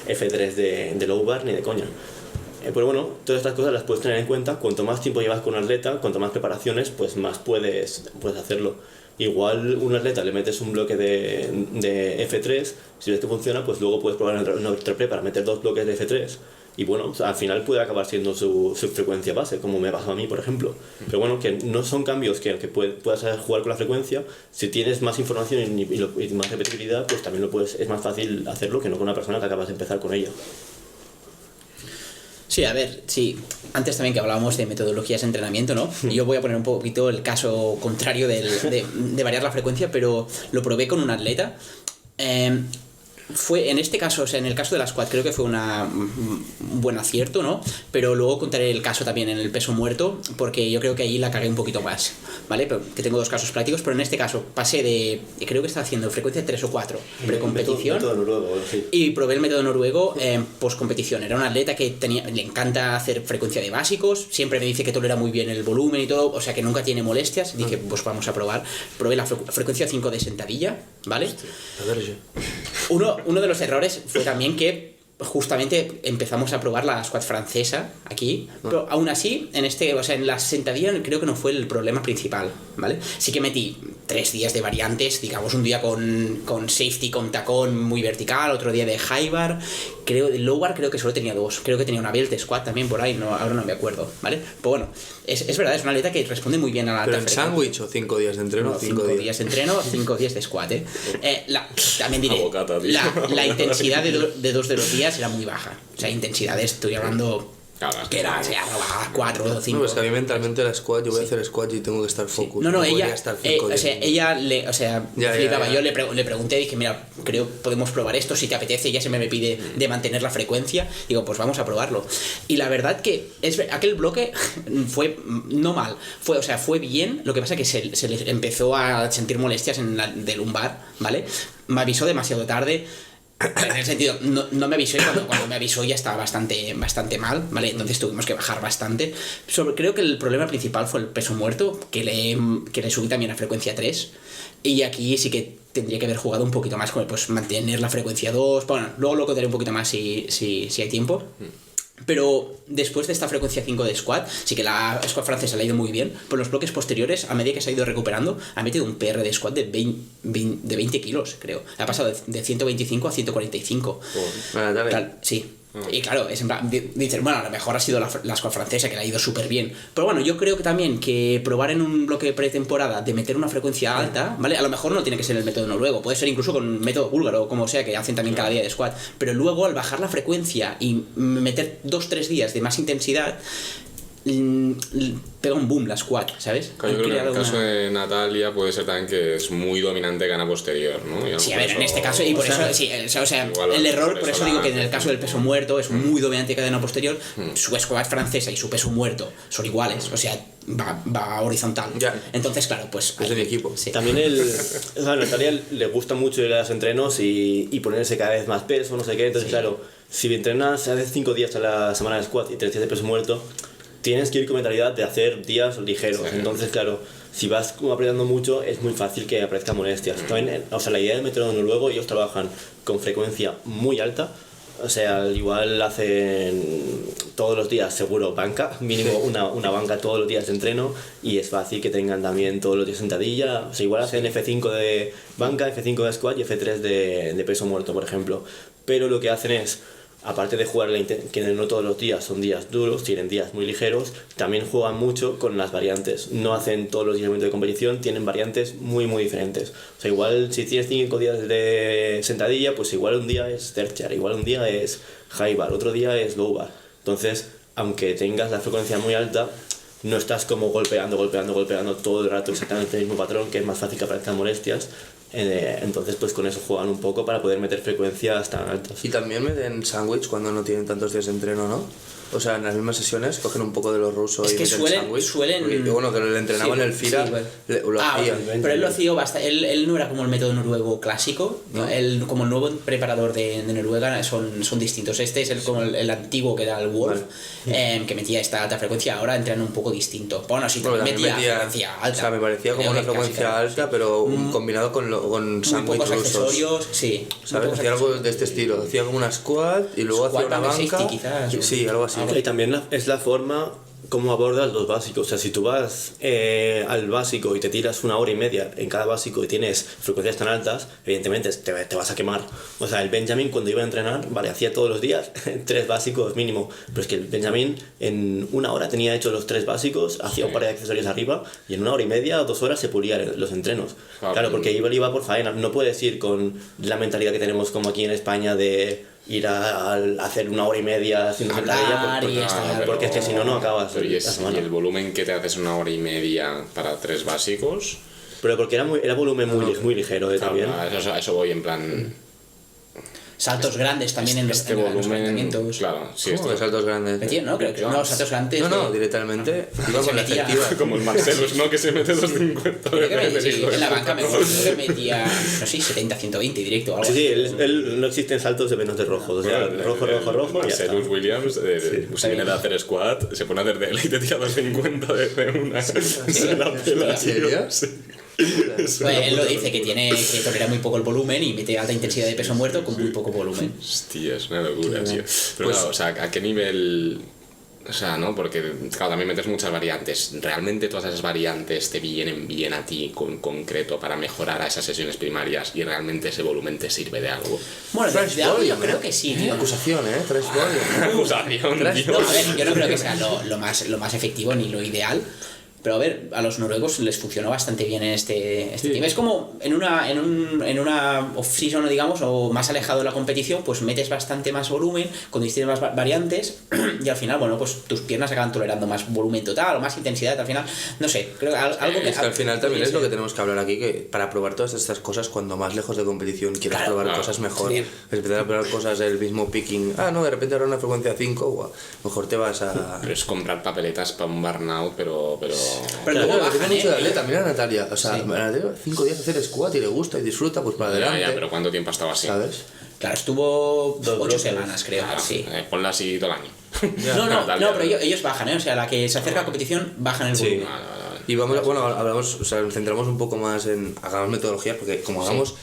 F3 de low bar ni de coña. Pero bueno, todas estas cosas las puedes tener en cuenta. Cuanto más tiempo llevas con un atleta, cuanto más preparaciones, pues más puedes hacerlo. Igual un atleta le metes un bloque de F3, si ves que funciona, pues luego puedes probar en el replay para meter 2 bloques de F3 y bueno, al final puede acabar siendo su frecuencia base, como me pasó a mí, por ejemplo. Pero bueno, que no son cambios que puedas jugar con la frecuencia. Si tienes más información y más repetibilidad, pues también es más fácil hacerlo que no con una persona que acabas de empezar con ella. Sí, a ver, sí. Antes también que hablábamos de metodologías de entrenamiento, ¿no? Yo voy a poner un poquito el caso contrario de variar la frecuencia, pero lo probé con un atleta. Fue en este caso, o sea, en el caso de la squat creo que fue un buen acierto, ¿no? Pero luego contaré el caso también en el peso muerto, porque yo creo que ahí la cagué un poquito más, ¿vale? Pero, que tengo 2 casos prácticos, pero en este caso pasé de, creo que estaba haciendo frecuencia 3 o 4 precompetición, método noruego, sí. Y probé el método noruego post-competición. Era un atleta que le encanta hacer frecuencia de básicos, siempre me dice que tolera muy bien el volumen y todo, o sea que nunca tiene molestias. Dije, pues vamos a probar. Probé la frecuencia 5 de sentadilla, ¿vale? A ver, Uno de los errores fue también que justamente empezamos a probar la squat francesa aquí, pero aún así en la sentadilla creo que no fue el problema principal, ¿vale? Sí que metí 3 días de variantes, digamos un día con safety, con tacón muy vertical, otro día de high bar, creo de low bar creo que solo tenía 2, creo que tenía una belt squat también por ahí, ahora no me acuerdo, ¿vale? Pero bueno, es verdad, es una atleta que responde muy bien a la... ¿Pero en sándwich o 5 días de entreno? No, 5 días de entreno, 5 días de squat, también diré, la intensidad de 2 de los días era muy baja, o sea, intensidad, estoy hablando... que era, o sea, 4 o 5. No, es que a mí mentalmente la squat, yo voy a hacer squat y tengo que estar focus. No, ella, estar ella flipaba. Yo le pregunté, dije, mira, creo podemos probar esto, si te apetece. Ella siempre me pide de mantener la frecuencia. Digo, pues vamos a probarlo. Y la verdad que aquel bloque fue no mal, fue bien. Lo que pasa es que se le empezó a sentir molestias de lumbar, ¿vale? Me avisó demasiado tarde. En el sentido, no me avisó y cuando me avisó ya estaba bastante mal, ¿vale? Entonces tuvimos que bajar bastante. Creo que el problema principal fue el peso muerto, que le subí también a frecuencia 3. Y aquí sí que tendría que haber jugado un poquito más con pues mantener la frecuencia 2. Bueno, luego lo contaré un poquito más si hay tiempo. Pero después de esta frecuencia 5 de squat, sí que la squat francesa le ha ido muy bien. Por los bloques posteriores, a medida que se ha ido recuperando, ha metido un PR de squat de 20 kilos, creo. Ha pasado de 125 a 145. Sí. Y claro, es en plan, dices, bueno, a lo mejor ha sido la squad francesa que le ha ido súper bien. Pero bueno, yo creo que también que probar en un bloque de pretemporada de meter una frecuencia alta, ¿vale? A lo mejor no tiene que ser el método noruego, puede ser incluso con método búlgaro o como sea, que hacen también cada día de squat. Pero luego al bajar la frecuencia y meter 2-3 días de más intensidad, pega un boom la squat, ¿sabes? Claro, yo creo que en el caso de Natalia puede ser también que es muy dominante gana posterior, ¿no? Sí, a ver, en este caso, y por eso, sí, o sea, el error, por eso digo que en el caso del peso muerto es muy dominante cadena posterior, su squat francesa y su peso muerto son iguales, o sea, va horizontal. Ya. Entonces, claro, pues... Es de mi equipo. Sí. También a Natalia le gusta mucho ir a los entrenos y ponerse cada vez más peso, no sé qué, entonces claro, si entrenas haces 5 días a la semana de squat y 3 días de peso muerto, tienes que ir con mentalidad de hacer días ligeros. Sí. Entonces, claro, si vas apretando mucho, es muy fácil que aparezcan molestias. También, o sea, la idea del método noruego, ellos trabajan con frecuencia muy alta. O sea, igual hacen todos los días, seguro, banca, mínimo una banca todos los días de entreno, y es fácil que tengan también todos los días sentadilla. O sea, igual hacen F5 de banca, F5 de squat y F3 de peso muerto, por ejemplo. Pero lo que hacen es, aparte de jugar que no todos los días son días duros, tienen días muy ligeros, también juegan mucho con las variantes. No hacen todos los días de competición, tienen variantes muy diferentes. O sea, igual si tienes 5 días de sentadilla, pues igual un día es tertiar, igual un día es high bar, otro día es low bar. Entonces, aunque tengas la frecuencia muy alta, no estás como golpeando todo el rato exactamente el mismo patrón, que es más fácil que aparezcan molestias. Entonces pues con eso juegan un poco para poder meter frecuencias tan altas. Y también meten sándwich cuando no tienen tantos días de entreno, ¿no? O sea, en las mismas sesiones cogen un poco de lo ruso es y que meten sándwich. suelen... Bueno, que le entrenaban en el FIRA, lo hacía. Pero él lo hacía bastante. Él no era como el método noruego clásico, ¿no? Él, como el nuevo preparador de Noruega, son distintos. Este es como el antiguo, que era el Wolf, que metía esta alta frecuencia. Ahora entrenan un poco distinto. Bueno, sí, metía frecuencia alta. O sea, me parecía como una frecuencia alta, pero combinado con sándwich rusos. Accesorios, sí. ¿Sabes? Hacía algo de este estilo. Hacía como una squat y luego hacía una banca. Quizás, sí, algo así. Y también es la forma como abordas los básicos. O sea, si tú vas al básico y te tiras 1 hora y media en cada básico y tienes frecuencias tan altas, evidentemente te vas a quemar. O sea, el Benjamin cuando iba a entrenar, vale, hacía todos los días 3 básicos mínimo, pero es que el Benjamin en 1 hora tenía hecho los 3 básicos, hacía un par de accesorios arriba y en 1 hora y media o 2 horas se pulía los entrenos. Claro, porque iba por faena. No puedes ir con la mentalidad que tenemos como aquí en España de ir a hacer 1 hora y media haciendo sentadilla porque es que si no acabas. Pero y el volumen que te haces 1 hora y media para 3 básicos. Pero porque era volumen muy ligero también. A eso voy en plan. Saltos grandes también en los entrenamientos. Claro, sí. ¿Cómo que saltos grandes? Metía, ¿no? Creo que no, saltos grandes. No, directamente. Iba con la efectiva. Como el Marcelus, ¿no? Que se mete 250 en la banca mejor. Creo que metía, no sé, 70, 120 directo o algo así. Sí, él no existen saltos de menos de rojo. O sea, rojo. Marcelus Williams, si viene de hacer squat, se pone a hacer de él y te tira 250 de una. Se la pela, ¿En serio? Pues él lo dice, que tolera muy poco el volumen y mete alta intensidad de peso muerto con muy poco volumen. Hostia, es una locura, tío. Pero claro, o sea, ¿a qué nivel...? O sea, ¿no? Porque, claro, también metes muchas variantes. ¿Realmente todas esas variantes te vienen bien a ti con concreto para mejorar a esas sesiones primarias y realmente ese volumen te sirve de algo? Bueno, de algo yo creo que sí, tío. Acusación, Trash volume. Acusación, tío. No, a ver, yo no creo que sea lo más efectivo ni lo ideal. Pero a ver, a los noruegos les funcionó bastante bien en este team. Es como en una off-season, digamos, o más alejado de la competición, pues metes bastante más volumen, con distintas variantes, y al final, bueno, pues tus piernas acaban tolerando más volumen total o más intensidad. Al final, no sé, creo que algo que... Es que al final también es lo que tenemos que hablar aquí, que para probar todas estas cosas, cuando más lejos de competición quieres probar cosas mejor, empezar a probar cosas del mismo picking. De repente ahora una frecuencia 5, mejor te vas a... Pero es comprar papeletas para un burnout, pero luego bajan, mucho de atleta. Mira a Natalia, o sea, Natalia 5 días hacer squat y le gusta y disfruta, pues para adelante. Ya, pero ¿cuánto tiempo ha estado así? ¿Sabes? Claro, estuvo 8 semanas, creo. Claro, sí. Ponla así todo el año. No, pero ellos bajan, o sea, la que se acerca a competición bajan el volumen. Y vamos, hablamos, o sea, nos centramos un poco más en hagamos metodologías, porque como hagamos,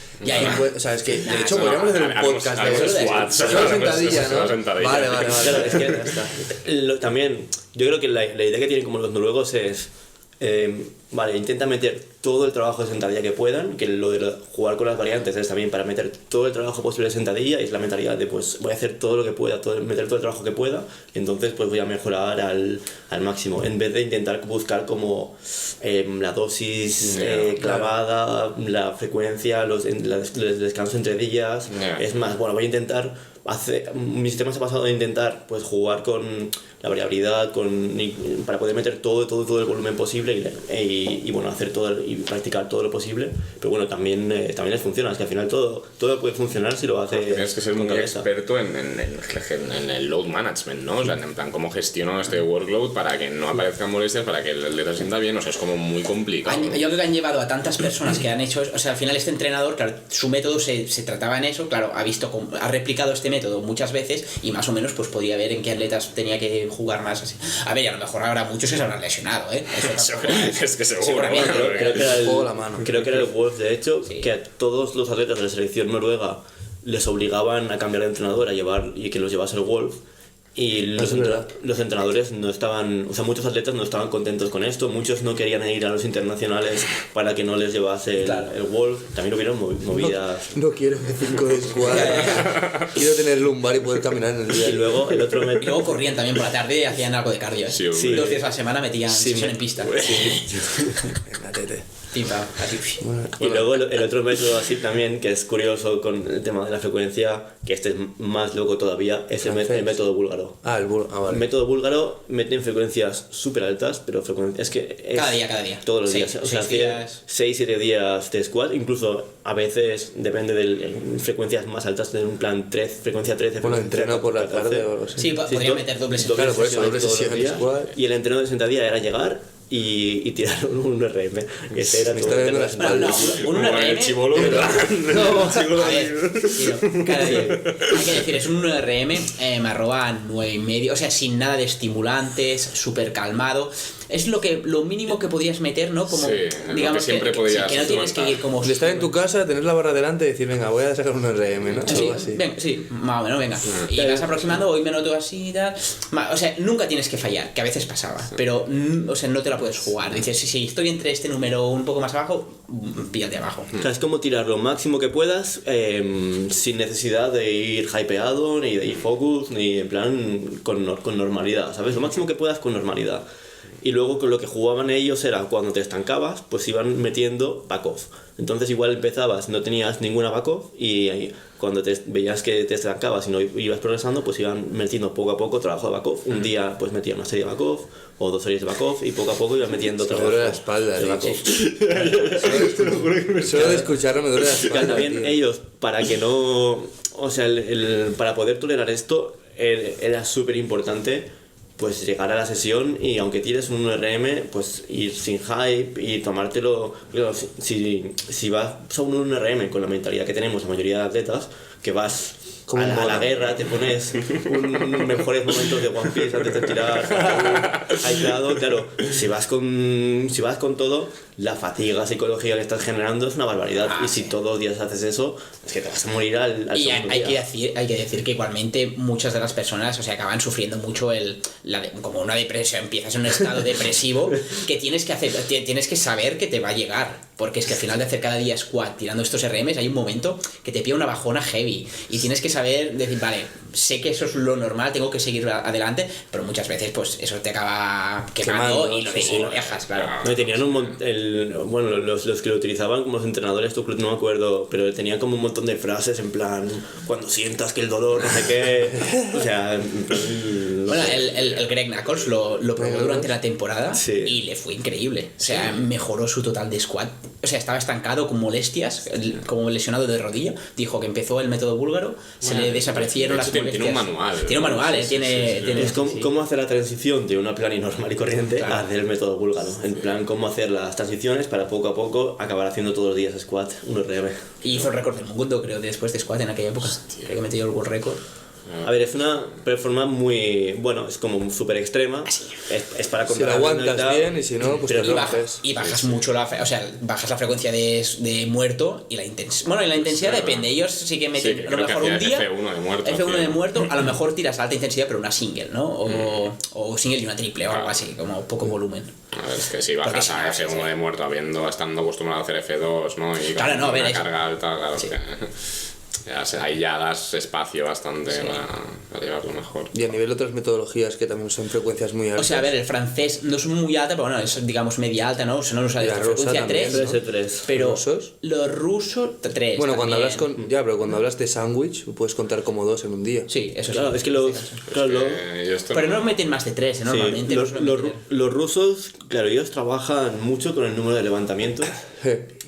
o sea, es que de hecho podríamos hacer un podcast de squats, sentadilla, ¿no? Vale. Claro, es que también yo creo que la idea que tienen como los noruegos es intenta meter todo el trabajo de sentadilla que puedan, que lo de jugar con las variantes es también para meter todo el trabajo posible de sentadilla, y es la mentalidad de pues voy a hacer todo lo que pueda, meter todo el trabajo que pueda, y entonces pues voy a mejorar al máximo, en vez de intentar buscar como la dosis clavada, la frecuencia, los descansos entre días. Es más, bueno, voy a intentar mi sistema se ha pasado de intentar pues jugar con la variabilidad para poder meter todo el volumen posible y bueno, hacer todo y practicar todo lo posible, pero bueno, también les funciona, es que al final todo puede funcionar si lo hace. Tienes que ser muy experto en el load management, ¿no? O sea, en plan, cómo gestiono este workload para que no aparezcan molestias, para que el atleta se sienta bien, o sea, es como muy complicado. Yo creo que han llevado a tantas personas que han hecho, o sea, al final este entrenador, claro, su método se trataba en eso, claro, ha replicado este método muchas veces y más o menos pues podía ver en qué atletas tenía que jugar más así. A ver, y a lo mejor habrá muchos que se habrán lesionado, Eso es que seguro. Creo que era el Wolf, de hecho, que a todos los atletas de la selección noruega les obligaban a cambiar de entrenador, a llevar y que los llevase el Wolf. Y los entrenadores no estaban, o sea, muchos atletas no estaban contentos con esto, muchos no querían ir a los internacionales para que no les llevase el Wolf. También hubieron movidas. No quiero 5 de squat. Quiero tener lumbar y poder caminar en el día. Y luego el otro Y luego corrían también por la tarde y hacían algo de cardio. 2 días a la semana metían sesión en pista. Venga, tete. Tipa, así. Y luego el otro método así también, que es curioso con el tema de la frecuencia, que este es más loco todavía, es el método búlgaro. Vale. El método búlgaro mete en frecuencias súper altas, pero es que es cada día. todos los días. O sea, 6-7 días de squat, incluso a veces, depende de frecuencias más altas, en un plan frecuencia 13. Bueno, entreno por la tarde o algo así. Sí, podría meter doble sesión. Claro, por eso, doble sesión de squat. Y el entreno de sentadilla era llegar y tirar un RM. Ese era todo. Viendo la espalda. Un RM. A ver, cada día. Hay que decir, es un RM arroba 9,5, o sea, sin nada de estimulantes, súper calmado. Es lo mínimo que podías meter, ¿no? Como, digamos, que no tienes que ir como... De estar en tu casa, tener la barra delante y decir, venga, voy a sacar un RM, ¿no? Sí, así. Venga, sí, más o menos, venga. Y vas aproximando, hoy me noto así y tal. O sea, nunca tienes que fallar, que a veces pasaba. Pero, o sea, no te la puedes jugar. Dices, si estoy entre este número un poco más abajo, píllate abajo. O sea, es como tirar lo máximo que puedas sin necesidad de ir hypeado, ni de ir focus, ni en plan con normalidad, ¿sabes? Lo máximo que puedas con normalidad. Y luego con lo que jugaban ellos era cuando te estancabas, pues iban metiendo back-off. Entonces igual empezabas, no tenías ninguna back-off y cuando veías que te estancabas y no ibas progresando, pues iban metiendo poco a poco trabajo de back-off. Un día pues metían una serie de back-off o 2 series de back-off y poco a poco iban metiendo trabajo de la espalda, de back-off. Solo de escucharlo me duele la espalda. También ellos, para que no... O sea, para poder tolerar esto era súper importante pues llegar a la sesión y aunque tires un RM, pues ir sin hype y tomártelo. Claro, si vas a un RM con la mentalidad que tenemos la mayoría de atletas, que vas a la guerra, te pones mejores momentos de One Piece antes de tirar hypeado, claro, si vas con todo, la fatiga psicológica que estás generando es una barbaridad. Y si todos los días haces eso, es que te vas a morir al y segundo hay día. que decir que igualmente muchas de las personas, o sea, acaban sufriendo mucho como una depresión, empiezas en un estado depresivo que tienes que saber que te va a llegar, porque es que al final de hacer cada día squat tirando estos RMs hay un momento que te pilla una bajona heavy y tienes que saber decir, vale, sé que eso es lo normal, tengo que seguir adelante, pero muchas veces pues eso te acaba quemando y lo dejas, claro. No, tenían bueno, los que lo utilizaban como los entrenadores, no me acuerdo, pero tenían como un montón de frases en plan, cuando sientas que el dolor, no sé qué, o sea... Bueno, el Greg Knuckles lo probó durante la temporada y le fue increíble, o sea, mejoró su total de squat, o sea, estaba estancado con molestias, como lesionado de rodilla, dijo que empezó el método búlgaro, se le desaparecieron las molestias. Tiene un manual. Tiene un manual, tiene es cómo hacer la transición de una plani normal y corriente a hacer el método búlgaro, en plan cómo hacer las transiciones para poco a poco acabar haciendo todos los días squat, un RM. Y hizo el récord del mundo, creo, después de squat en aquella época. Creo que metió el world record. A ver, es una performance muy... Bueno, es como súper extrema. Es para si la aguantas bien y si no, pues te rompes. Y bajas mucho bajas la frecuencia de muerto y la intensidad. Bueno, y la intensidad depende. Ellos sí que meten a lo mejor un día... F1 de muerto, a lo mejor tiras alta intensidad pero una single, ¿no? O single y una triple o algo así, como poco volumen. A ver, es que si bajas a F1 de muerto estando acostumbrado a hacer F2, ¿no? Y claro, no, una carga alta, claro que... Ahí ya das espacio bastante para llevarlo mejor. Y a nivel de otras metodologías que también son frecuencias muy altas. O sea, a ver, el francés no es muy alta, pero bueno, es digamos media alta, ¿no? Se no usa de frecuencia 3. Pero ¿rusos? Los rusos 3. Bueno, cuando hablas pero cuando hablas de sándwich, puedes contar como 2 en un día. Sí, eso claro, sí. es que los... Pero no meten más de 3, normalmente. Los rusos, claro, ellos trabajan mucho con el número de levantamientos.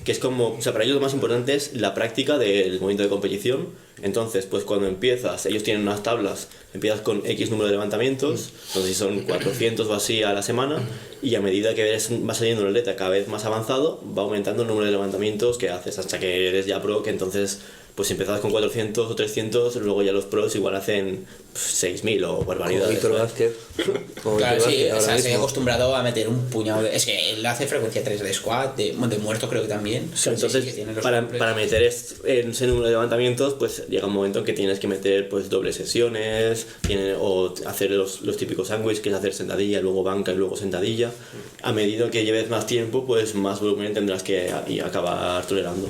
Que es como, o sea, para ellos lo más importante es la práctica del movimiento de competición. Entonces, pues cuando empiezas, ellos tienen unas tablas, empiezas con X número de levantamientos, entonces si son 400 o así a la semana, y a medida que va saliendo el atleta cada vez más avanzado, va aumentando el número de levantamientos que haces hasta que eres ya pro, que entonces pues si empezabas con 400 o 300, luego ya los pros igual hacen 6.000 o barbaridades. Víctor Vázquez. Claro, sí, o sea, estoy acostumbrado a meter un puñado de... Es que él hace frecuencia 3 de squat, de muerto creo que también. Entonces, sí, para meter ese número de levantamientos, pues llega un momento en que tienes que meter pues dobles sesiones, o hacer los típicos sándwiches, que es hacer sentadilla, luego banca y luego sentadilla. A medida que lleves más tiempo, pues más volumen tendrás que acabar tolerando.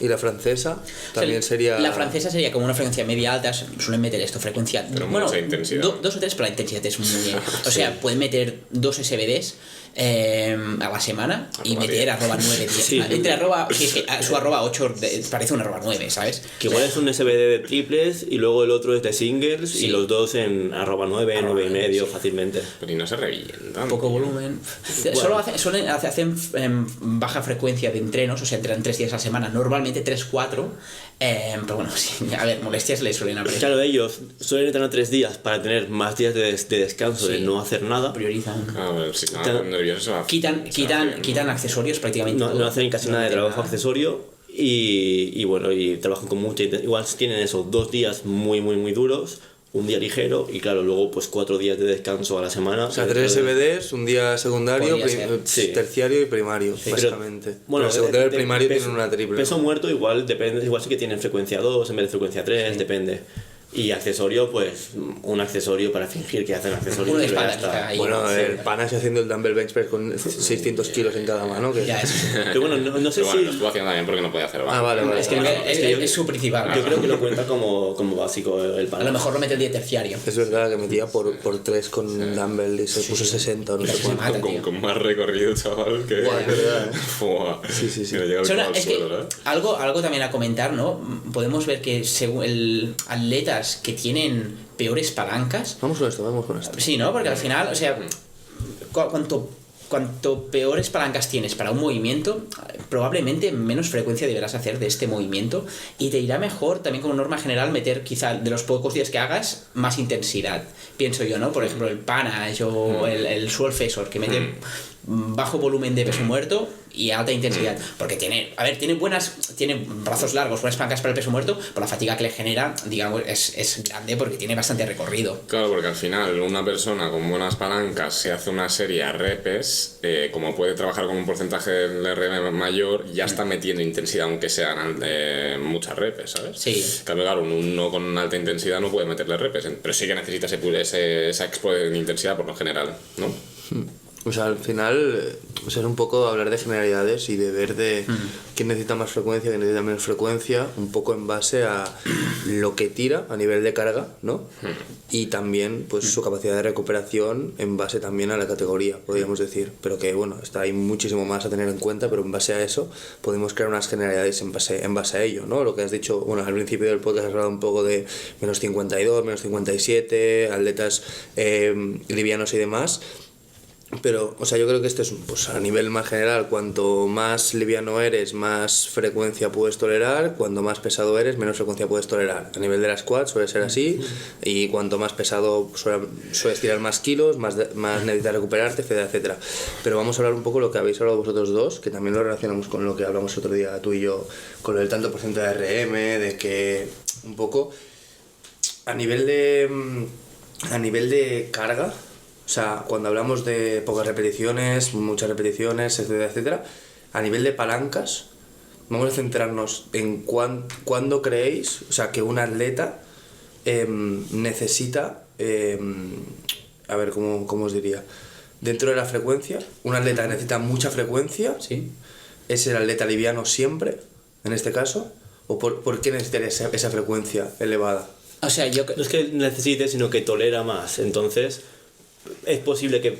¿Y la francesa? También sería... La francesa sería como una frecuencia media alta, suelen meter esto, frecuencia... Pero mucha intensidad. 2 o 3, pero la intensidad es muy bien. O sea, pueden meter 2 SBDs a la semana y meter @9, 10. Sí. Entre su @8 parece un @9, ¿sabes? Que igual es un SBD de triples y luego el otro es de singles y los dos en @9, 9,5 fácilmente. Pero y no se revientan. Poco volumen. Solo hacen baja frecuencia de entrenos, o sea, entrenan 3 días a la semana, normalmente 3-4. Pero bueno, sí, a ver, molestias les suelen aparecer. Claro, ellos suelen entrenar 3 días para tener más días de descanso, de no hacer nada. Priorizan. A ver, si están nerviosos se va. Quitan accesorios prácticamente. No hacen casi nada de trabajo accesorio y bueno, y trabajan con mucha intensidad. Igual tienen esos 2 días muy duros, un día ligero y claro, luego pues 4 días de descanso a la semana. O sea, 3 SBDs, un día secundario, terciario y primario, básicamente. Pero, bueno, el secundario y el primario tienen una triple. Peso muerto igual depende, igual sí que tienen frecuencia 2 en vez de frecuencia 3, depende. Y accesorio, pues un accesorio para fingir que hacen accesorio. Uno de espalda, bueno, el Panas haciendo el dumbbell bench press con 600 kilos en cada mano. Que... Ya, pero bueno, no sé pero bueno, si... lo estuvo haciendo también porque no podía hacer Ah, vale. Es que es su principal. Yo creo que lo cuenta como básico el Panas. A lo mejor lo mete el día terciario. Es verdad que metía por 3 con dumbbell y se puso 60 o no sé cuánto. con más recorrido, chaval, que... Buah, es verdad. Buah. Sí. Mira, llega el Son, al es suelo, que ¿verdad? algo también a comentar, ¿no? Podemos ver que según atletas que tienen peores palancas. Vamos con esto. Sí, ¿no? Porque al final, o sea, cuanto peores palancas tienes para un movimiento, probablemente menos frecuencia deberás hacer de este movimiento y te irá mejor también como norma general meter quizá de los pocos días que hagas más intensidad. Pienso yo, ¿no? Por ejemplo, el Panache o el Swolfessor que mete bajo volumen de peso muerto y alta intensidad, porque tiene brazos largos, buenas palancas para el peso muerto, pero la fatiga que le genera, digamos, es grande porque tiene bastante recorrido. Claro, porque al final una persona con buenas palancas se hace una serie a repes, como puede trabajar con un porcentaje del RM mayor, ya está metiendo intensidad aunque sean muchas repes, ¿sabes? Sí. Claro, uno con alta intensidad no puede meterle repes, pero sí que necesita esa expo de intensidad por lo general, ¿no? O sea, al final, es un poco hablar de generalidades y de ver de quién necesita más frecuencia, quién necesita menos frecuencia, un poco en base a lo que tira a nivel de carga, ¿no? Y también, pues, su capacidad de recuperación en base también a la categoría, podríamos decir. Pero que, bueno, hay muchísimo más a tener en cuenta, pero en base a eso podemos crear unas generalidades en base a ello, ¿no? Lo que has dicho, bueno, al principio del podcast has hablado un poco de menos 52, menos 57, atletas livianos y demás. Pero, o sea, yo creo que esto es, pues, a nivel más general, cuanto más liviano eres, más frecuencia puedes tolerar, cuanto más pesado eres, menos frecuencia puedes tolerar. A nivel de la squat suele ser así, y cuanto más pesado sueles tirar más kilos, más necesitas recuperarte, etcétera. Pero vamos a hablar un poco de lo que habéis hablado vosotros dos, que también lo relacionamos con lo que hablamos otro día tú y yo, con lo del tanto por ciento de RM, de que un poco a nivel de carga. O sea, cuando hablamos de pocas repeticiones, muchas repeticiones, etcétera, a nivel de palancas, vamos a centrarnos en cuándo creéis, o sea, que un atleta necesita, a ver, ¿cómo os diría? Dentro de la frecuencia, un atleta necesita mucha frecuencia, ¿sí? ¿Es el atleta liviano siempre, en este caso? ¿O por qué necesitaría esa frecuencia elevada? O sea, no es que necesite, sino que tolera más, entonces... Es posible que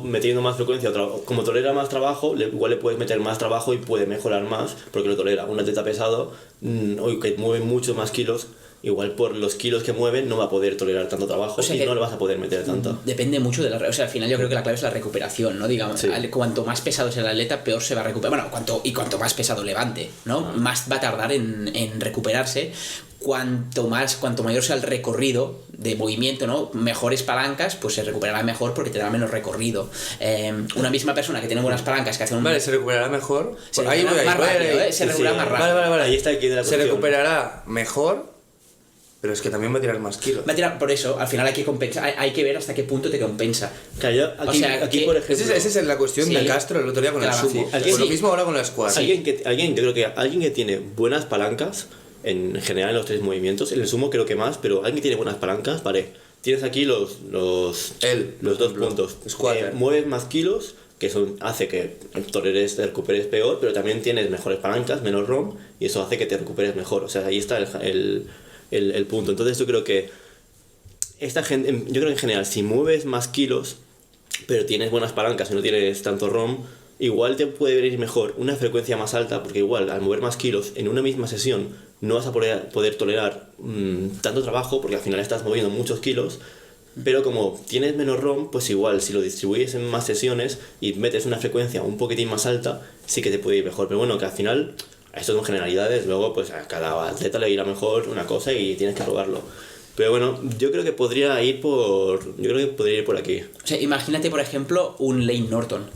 metiendo más frecuencia, como tolera más trabajo, igual le puedes meter más trabajo y puede mejorar más porque lo tolera. Un atleta pesado, que mueve muchos más kilos, igual por los kilos que mueven no va a poder tolerar tanto trabajo, o sea, y no le vas a poder meter tanto. Depende mucho de o sea, al final yo creo que la clave es la recuperación, ¿no? Digamos, sí. Cuanto más pesado es el atleta, peor se va a recuperar. Bueno, cuanto más pesado levante, ¿no? Más va a tardar en recuperarse. Cuanto mayor sea el recorrido de movimiento, ¿no? Mejores palancas, pues se recuperará mejor porque tendrá menos recorrido. Una misma persona que tiene buenas palancas que hace un... Vale, se recuperará mejor. Se recuperará más rápido, se recuperará más rápido. Vale. Ahí está aquí de la se recuperará mejor, pero es que también va a tirar más kilos. Va a tirar, por eso, al final hay que compensar, hay que ver hasta qué punto te compensa. Claro, aquí por ejemplo... Esa es la cuestión de Castro el otro día con el sumo. Pues lo mismo ahora con la squat. Alguien que tiene buenas palancas, en general en los 3 movimientos, en el sumo creo que más, pero alguien que tiene buenas palancas, vale, tienes aquí los 2 puntos. Squatter. Mueves más kilos, que eso hace que te recuperes peor, pero también tienes mejores palancas, menos ROM, y eso hace que te recuperes mejor. O sea, ahí está el punto. Entonces yo creo que en general, si mueves más kilos, pero tienes buenas palancas y no tienes tanto ROM, igual te puede venir mejor una frecuencia más alta, porque igual al mover más kilos en una misma sesión no vas a poder tolerar tanto trabajo, porque al final estás moviendo muchos kilos, pero como tienes menos ROM, pues igual si lo distribuyes en más sesiones y metes una frecuencia un poquitín más alta, sí que te puede ir mejor. Pero bueno, que al final, esto son generalidades, luego pues a cada atleta le irá mejor una cosa y tienes que probarlo. Pero bueno, yo creo que podría ir por aquí. O sea, imagínate, por ejemplo, un Lane Norton.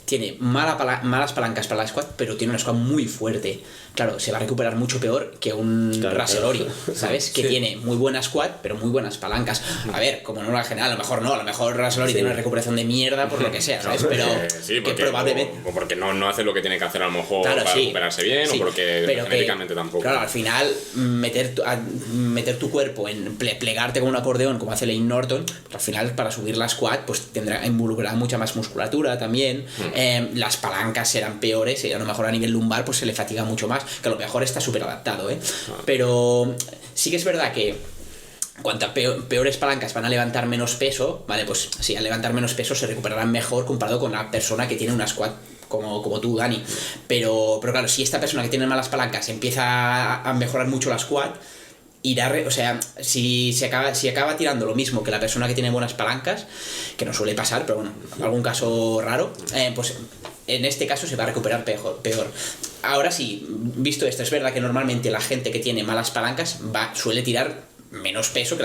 Tiene malas palancas para la squat, pero tiene una squat muy fuerte. Claro, se va a recuperar mucho peor que un Russell Ori, ¿sabes? Que tiene muy buena squat, pero muy buenas palancas. A ver, como norma general, a lo mejor Russell Ori tiene una recuperación de mierda por lo que sea, ¿sabes? Pero sí, porque, que probablemente... O porque no hace lo que tiene que hacer a lo mejor para recuperarse bien, o porque genéticamente tampoco. Claro, al final, meter tu cuerpo en plegarte con un acordeón, como hace Lane Norton, pues al final, para subir la squat, pues involucrará mucha más musculatura también. Las palancas serán peores y a lo mejor a nivel lumbar pues se le fatiga mucho más, que a lo mejor está súper adaptado, pero sí que es verdad que cuanto peores palancas van a levantar menos peso, vale, pues sí, al levantar menos peso se recuperarán mejor comparado con la persona que tiene una squat como tú, Dani, pero claro, si esta persona que tiene malas palancas empieza a mejorar mucho la squat, o sea, si acaba tirando lo mismo que la persona que tiene buenas palancas, que no suele pasar, pero bueno, algún caso raro, pues en este caso se va a recuperar peor. Ahora sí, visto esto, es verdad que normalmente la gente que tiene malas palancas suele tirar menos peso que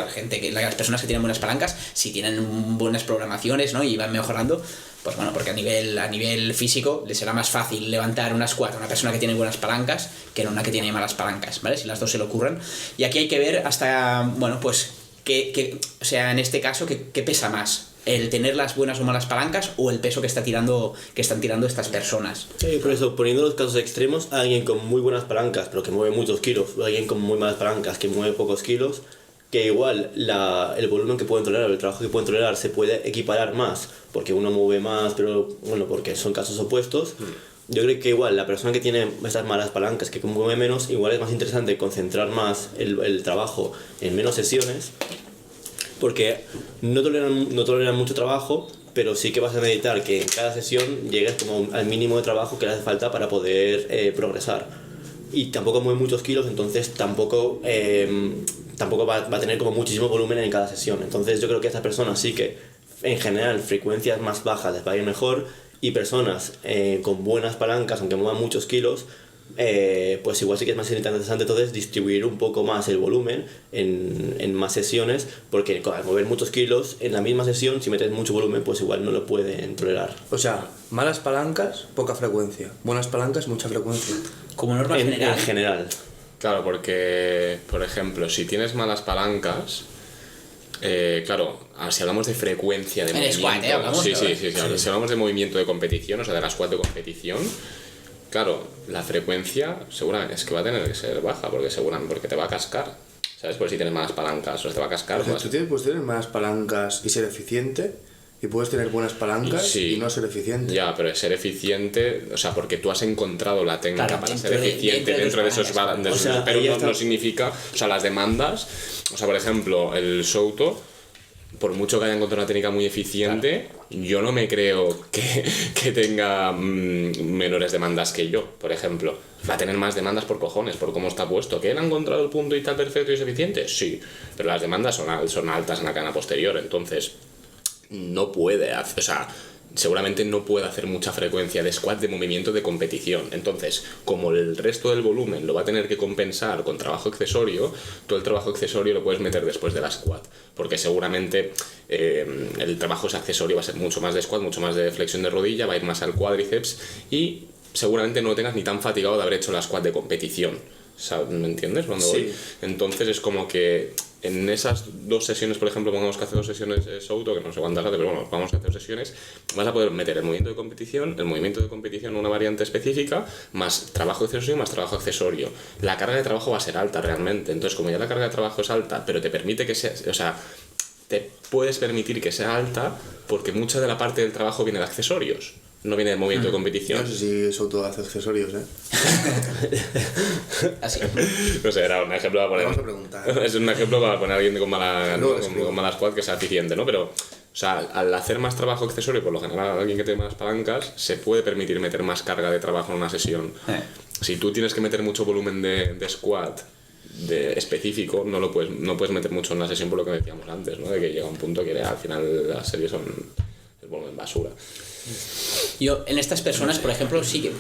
las personas que tienen buenas palancas, si tienen buenas programaciones, ¿no? Y van mejorando, pues bueno, porque a nivel físico les será más fácil levantar una squat a una persona que tiene buenas palancas que no una que tiene malas palancas, ¿vale? Si las dos se le ocurren. Y aquí hay que ver hasta, bueno, pues o sea, en este caso, ¿qué pesa más? ¿El tener las buenas o malas palancas o el peso que están tirando estas personas? Sí, por eso, poniendo los casos extremos, alguien con muy buenas palancas pero que mueve muchos kilos, o alguien con muy malas palancas que mueve pocos kilos, que igual el volumen que pueden tolerar, el trabajo que pueden tolerar se puede equiparar más, porque uno mueve más, pero bueno, porque son casos opuestos. Yo creo que igual la persona que tiene estas malas palancas, que mueve menos, igual es más interesante concentrar más el trabajo en menos sesiones, porque no toleran mucho trabajo, pero sí que vas a necesitar que en cada sesión llegues como al mínimo de trabajo que le hace falta para poder progresar. Y tampoco mueve muchos kilos, entonces tampoco va a tener como muchísimo volumen en cada sesión. Entonces yo creo que a esta persona sí que en general frecuencias más bajas les va a ir mejor, y personas con buenas palancas, aunque muevan muchos kilos, pues igual sí que es más interesante entonces distribuir un poco más el volumen en más sesiones, porque al mover muchos kilos en la misma sesión, si metes mucho volumen, pues igual no lo pueden tolerar. O sea, malas palancas, poca frecuencia; buenas palancas, mucha frecuencia. Como norma general. En general. Claro, porque, por ejemplo, si tienes malas palancas, claro, si hablamos de frecuencia de movimiento... Squat, hablamos. Sí. Si hablamos de movimiento de competición, o sea, de la squat de competición, claro, la frecuencia seguramente es que va a tener que ser baja, porque te va a cascar, ¿sabes? Pues si tienes malas palancas, o te va a cascar. O sea, tú puedes tener malas palancas y ser eficiente, y puedes tener buenas palancas y no ser eficiente. Ya, pero ser eficiente, o sea, porque tú has encontrado la técnica para ser eficiente dentro de esos o sea, pero no significa, o sea, las demandas, o sea, por ejemplo, el Souto, por mucho que haya encontrado una técnica muy eficiente, yo no me creo que tenga menores demandas que yo, por ejemplo. Va a tener más demandas por cojones, por cómo está puesto. ¿Que él ha encontrado el punto y tal perfecto y es eficiente? Sí, pero las demandas son altas en la cadena posterior, entonces no puede hacer, o sea, seguramente no puede hacer mucha frecuencia de squat de movimiento de competición. Entonces, como el resto del volumen lo va a tener que compensar con trabajo accesorio, todo el trabajo accesorio lo puedes meter después de la squat, porque seguramente el trabajo accesorio va a ser mucho más de squat, mucho más de flexión de rodilla, va a ir más al cuádriceps, y seguramente no lo tengas ni tan fatigado de haber hecho la squat de competición. ¿Me entiendes dónde voy? Entonces es como que en esas 2 sesiones, por ejemplo, pongamos que hace 2 sesiones de Souto, que no sé cuántas hace, pero bueno, vamos a hacer 2 sesiones, vas a poder meter el movimiento de competición, una variante específica, más trabajo accesorio. La carga de trabajo va a ser alta realmente, entonces como ya la carga de trabajo es alta, pero te permite que sea, o sea, te puedes permitir que sea alta porque mucha de la parte del trabajo viene de accesorios. no viene de movimiento de competición. No sé si eso todo hace accesorios, Así. No sé, era un ejemplo para poner. Vamos a preguntar. Es un ejemplo para poner a alguien con mala, con mala squad que sea eficiente, ¿no? Pero, o sea, al hacer más trabajo accesorio, por lo general, alguien que tiene más palancas, se puede permitir meter más carga de trabajo en una sesión. Si tú tienes que meter mucho volumen de squat específico, no puedes meter mucho en la sesión por lo que decíamos antes, ¿no? De que llega un punto que al final las series son el volumen basura. Yo, en estas personas, por ejemplo, sí que,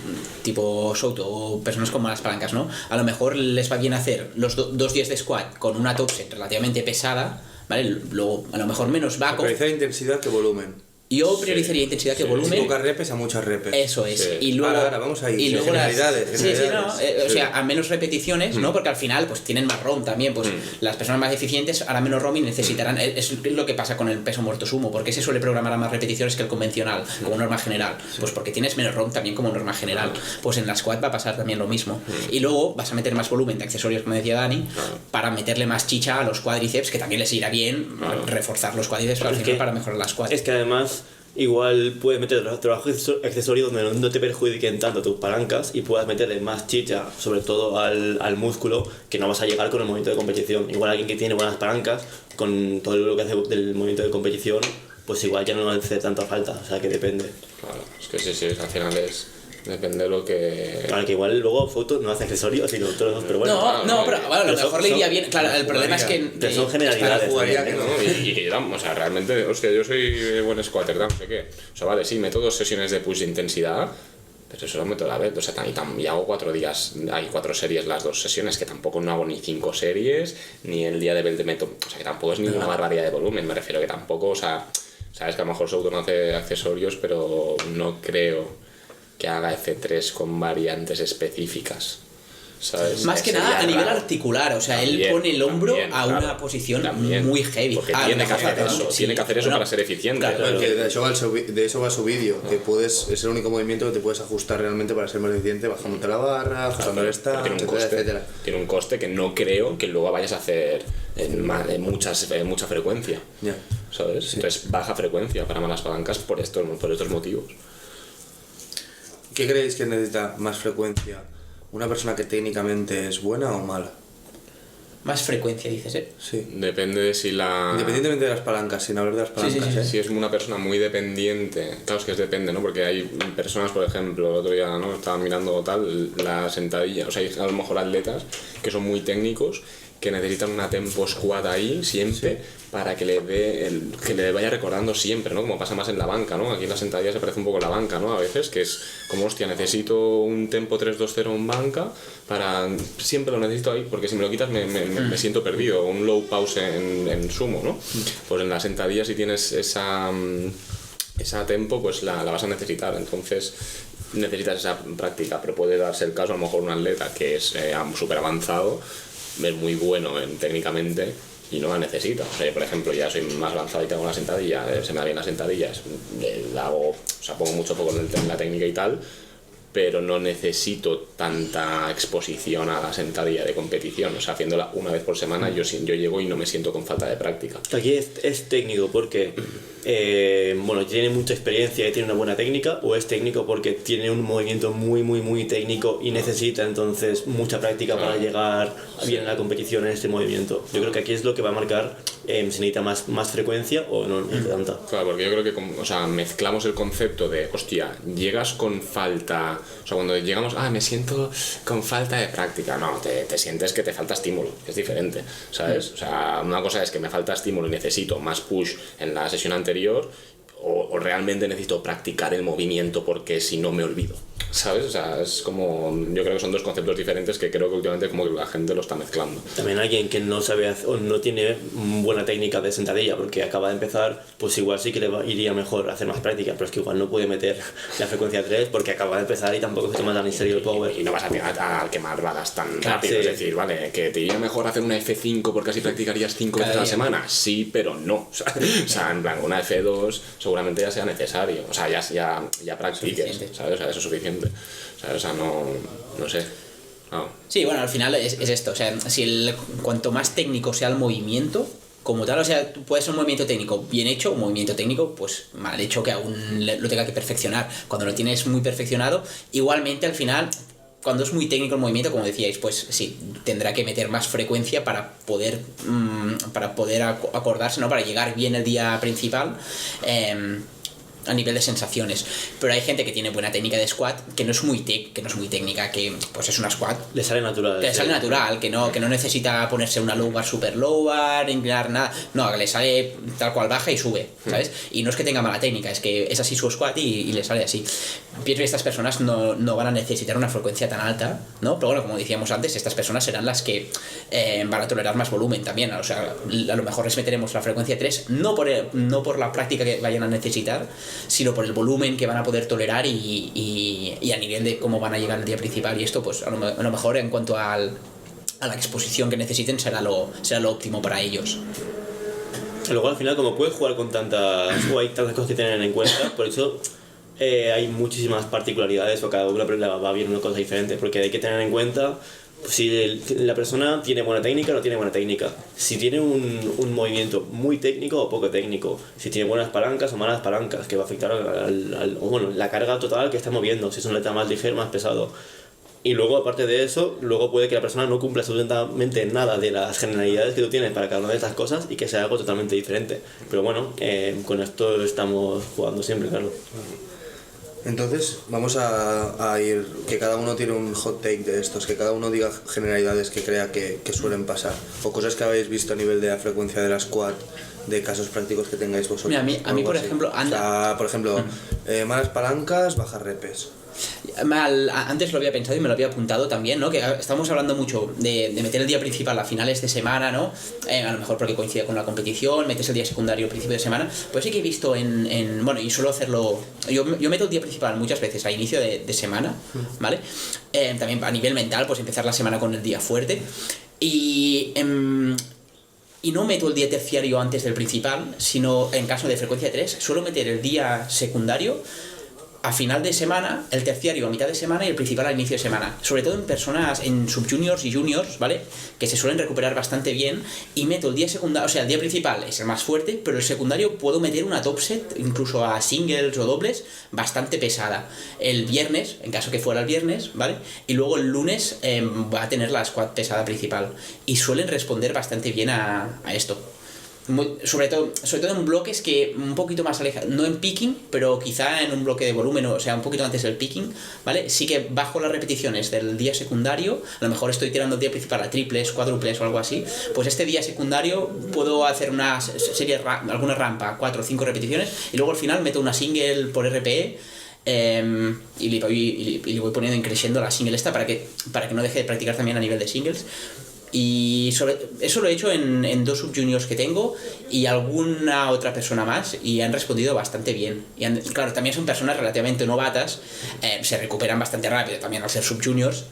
tipo Souto o personas con malas palancas, ¿no? A lo mejor les va bien hacer los 2 días de squat con una top set relativamente pesada, ¿vale? Luego, a lo mejor menos back off. Priorizar intensidad que volumen. Yo priorizaría intensidad que volumen. De pocas repes a muchas repes. Eso es. Sí. Y luego, ahora vamos a ir. y luego generalidades. Sí, no. O sea, a menos repeticiones, ¿no? Porque al final, pues tienen más ROM también. Pues las personas más eficientes harán menos ROM y necesitarán. Es lo que pasa con el peso muerto sumo. ¿Por qué se suele programar a más repeticiones que el convencional, como norma general? Pues porque tienes menos ROM también como norma general. Pues en la squat va a pasar también lo mismo. Y luego vas a meter más volumen de accesorios, como decía Dani, para meterle más chicha a los cuádriceps, que también les irá bien reforzar los cuádriceps al final para mejorar las squat. Es que además igual puedes meter trabajo accesorio donde no te perjudiquen tanto tus palancas y puedas meterle más chicha, sobre todo al músculo, que no vas a llegar con el movimiento de competición. Igual alguien que tiene buenas palancas, con todo lo que hace del movimiento de competición, pues igual ya no hace tanta falta, o sea que depende. Claro, es que sí, al final depende de lo que... Claro, que igual luego fotos no hace accesorios, sino todos, pero bueno. No, pero bueno, a lo mejor le iría bien. Claro, el problema es que... Pero son generalidades. O sea, realmente, hostia, yo soy buen squatter, no sé qué. O sea, vale, sí, meto 2 sesiones de push de intensidad, pero eso lo meto a la vez. O sea, y hago 4 días, hay 4 series las 2 sesiones, que tampoco no hago ni 5 series, ni el día de belt meto. O sea, que tampoco es ni una barbaridad de volumen, me refiero que tampoco, o sea, sabes que a lo mejor Souto no hace accesorios, pero no creo que haga F3 con variantes específicas, ¿sabes? Más que nada a nivel articular, o sea, también, él pone el hombro a una claro, posición también, muy heavy. porque tiene que hacer eso, tiene que hacer eso para ser eficiente. Claro. De eso va su vídeo, que es el único movimiento que te puedes ajustar realmente para ser más eficiente, bajándote la barra, ajustando el stand, etcétera. Tiene un coste que no creo que luego vayas a hacer en mucha frecuencia, ¿sabes? Sí. Entonces, baja frecuencia para malas palancas por estos motivos. ¿Qué creéis que necesita más frecuencia? ¿Una persona que técnicamente es buena o mala? Más frecuencia, dices, ¿eh? Sí. Depende de si la... Independientemente de las palancas, sin hablar de las palancas, sí. Si es una persona muy dependiente, claro, es que depende, ¿no? Porque hay personas, por ejemplo, el otro día, ¿no? Estaba mirando la sentadilla, o sea, hay a lo mejor atletas que son muy técnicos, que necesitan una tempo squat ahí siempre, para que le vaya recordando siempre, ¿no? Como pasa más en la banca, ¿no? Aquí en la sentadilla se parece un poco la banca, ¿no? A veces, que es como, hostia, necesito un tempo 3-2-0 en banca, siempre lo necesito ahí, porque si me lo quitas me siento perdido, un low pause en sumo, ¿no? Pues en la sentadilla, si tienes esa tempo, pues la vas a necesitar, entonces necesitas esa práctica, pero puede darse el caso, a lo mejor un atleta que es súper avanzado, es muy bueno técnicamente y no la necesita. O sea, yo, por ejemplo, ya soy más avanzado y tengo una sentadilla, se me da bien las sentadillas, pongo mucho foco en la técnica y tal, pero no necesito tanta exposición a la sentadilla de competición. O sea, haciéndola una vez por semana, yo llego y no me siento con falta de práctica. Aquí es técnico porque tiene mucha experiencia y tiene una buena técnica, o es técnico porque tiene un movimiento muy técnico y necesita entonces mucha práctica para llegar bien a la competición en este movimiento. Yo creo que aquí es lo que va a marcar se necesita más frecuencia o no tanta. Claro, porque yo creo que mezclamos el concepto de, hostia, llegas con falta. O sea, cuando llegamos, me siento con falta de práctica. No, te sientes que te falta estímulo, que es diferente, ¿sabes? O sea, una cosa es que me falta estímulo y necesito más push en la sesión anterior, o realmente necesito practicar el movimiento porque si no me olvido, ¿sabes? O sea, es como... Yo creo que son dos conceptos diferentes que creo que últimamente como que la gente lo está mezclando. También alguien que no sabe o no tiene buena técnica de sentadilla porque acaba de empezar, pues igual sí que iría mejor hacer más práctica, pero es que igual no puede meter la frecuencia 3 porque acaba de empezar y tampoco se toma tan en serio el power. Y no vas a quemar balas tan rápido, es decir, vale, que te iría mejor hacer una F5 porque así practicarías 5 veces a la semana, sí, pero no. O sea, en plan, una F2 seguramente ya sea necesario, o sea, ya practiques, suficiente. ¿Sabes? O sea, eso es suficiente, ¿sabes? O sea, no sé. No. Sí, bueno, al final es esto, o sea, cuanto más técnico sea el movimiento, como tal, o sea, puede ser un movimiento técnico bien hecho, un movimiento técnico pues mal hecho que aún lo tenga que perfeccionar. Cuando lo tienes muy perfeccionado, igualmente al final, cuando es muy técnico el movimiento, como decíais, pues sí, tendrá que meter más frecuencia para poder acordarse, ¿no? Para llegar bien el día principal. A nivel de sensaciones, pero hay gente que tiene buena técnica de squat que no es muy técnica, que pues es una squat le sale natural, que no necesita ponerse una low bar super low bar, inclinar nada, no, que le sale tal cual baja y sube, ¿sabes? Y no es que tenga mala técnica, es que es así su squat y le sale así. Pienso que estas personas no van a necesitar una frecuencia tan alta, ¿no? Pero bueno, como decíamos antes, estas personas serán las que van a tolerar más volumen también, o sea, a lo mejor les meteremos la frecuencia 3 no por la práctica que vayan a necesitar, sino por el volumen que van a poder tolerar y a nivel de cómo van a llegar al día principal, y esto pues a lo mejor en cuanto a la exposición que necesiten será lo óptimo para ellos. Luego al final, como puedes jugar con hay tantas cosas que tener en cuenta, por eso hay muchísimas particularidades, o cada uno va viendo cosas diferentes, porque hay que tener en cuenta si la persona tiene buena técnica o no tiene buena técnica, si tiene un movimiento muy técnico o poco técnico, si tiene buenas palancas o malas palancas, que va a afectar la carga total que está moviendo, si es un atleta más ligero, más pesado. Y luego, aparte de eso, luego puede que la persona no cumpla absolutamente nada de las generalidades que tú tienes para cada una de estas cosas y que sea algo totalmente diferente. Pero bueno, con esto estamos jugando siempre, claro. Entonces vamos a ir, que cada uno tiene un hot take de estos, que cada uno diga generalidades que crea que suelen pasar, o cosas que habéis visto a nivel de la frecuencia de la squat, de casos prácticos que tengáis vosotros. Mira, a mí por ejemplo, malas palancas, bajas repes. Antes lo había pensado y me lo había apuntado también, ¿no? Que estamos hablando mucho de meter el día principal a finales de semana, ¿no? A lo mejor porque coincide con la competición, metes el día secundario a principio de semana. Pues sí que he visto bueno, y suelo hacerlo, yo meto el día principal muchas veces a inicio de semana, ¿vale? También a nivel mental, pues empezar la semana con el día fuerte y no meto el día terciario antes del principal, sino en caso de frecuencia 3 suelo meter el día secundario a final de semana, el terciario a mitad de semana y el principal al inicio de semana. Sobre todo en personas, en subjuniors y juniors, ¿vale? Que se suelen recuperar bastante bien, y meto el día secundario, o sea, el día principal es el más fuerte, pero el secundario puedo meter una top set, incluso a singles o dobles, bastante pesada. El viernes, en caso que fuera el viernes, ¿vale? Y luego el lunes va a tener la squat pesada principal. Y suelen responder bastante bien a esto. Sobre todo en bloques que un poquito más alejados, no en picking, pero quizá en un bloque de volumen, o sea, un poquito antes del picking, ¿vale? Sí que bajo las repeticiones del día secundario, a lo mejor estoy tirando el día principal a triples, cuádruples o algo así, pues este día secundario puedo hacer una serie, alguna rampa, 4 o 5 repeticiones, y luego al final meto una single por RPE, y le voy poniendo increciendo la single esta para que no deje de practicar también a nivel de singles. Y eso lo he hecho en 2 subjuniors que tengo y alguna otra persona más, y han respondido bastante bien. Y claro, también son personas relativamente novatas, se recuperan bastante rápido también al ser subjuniors,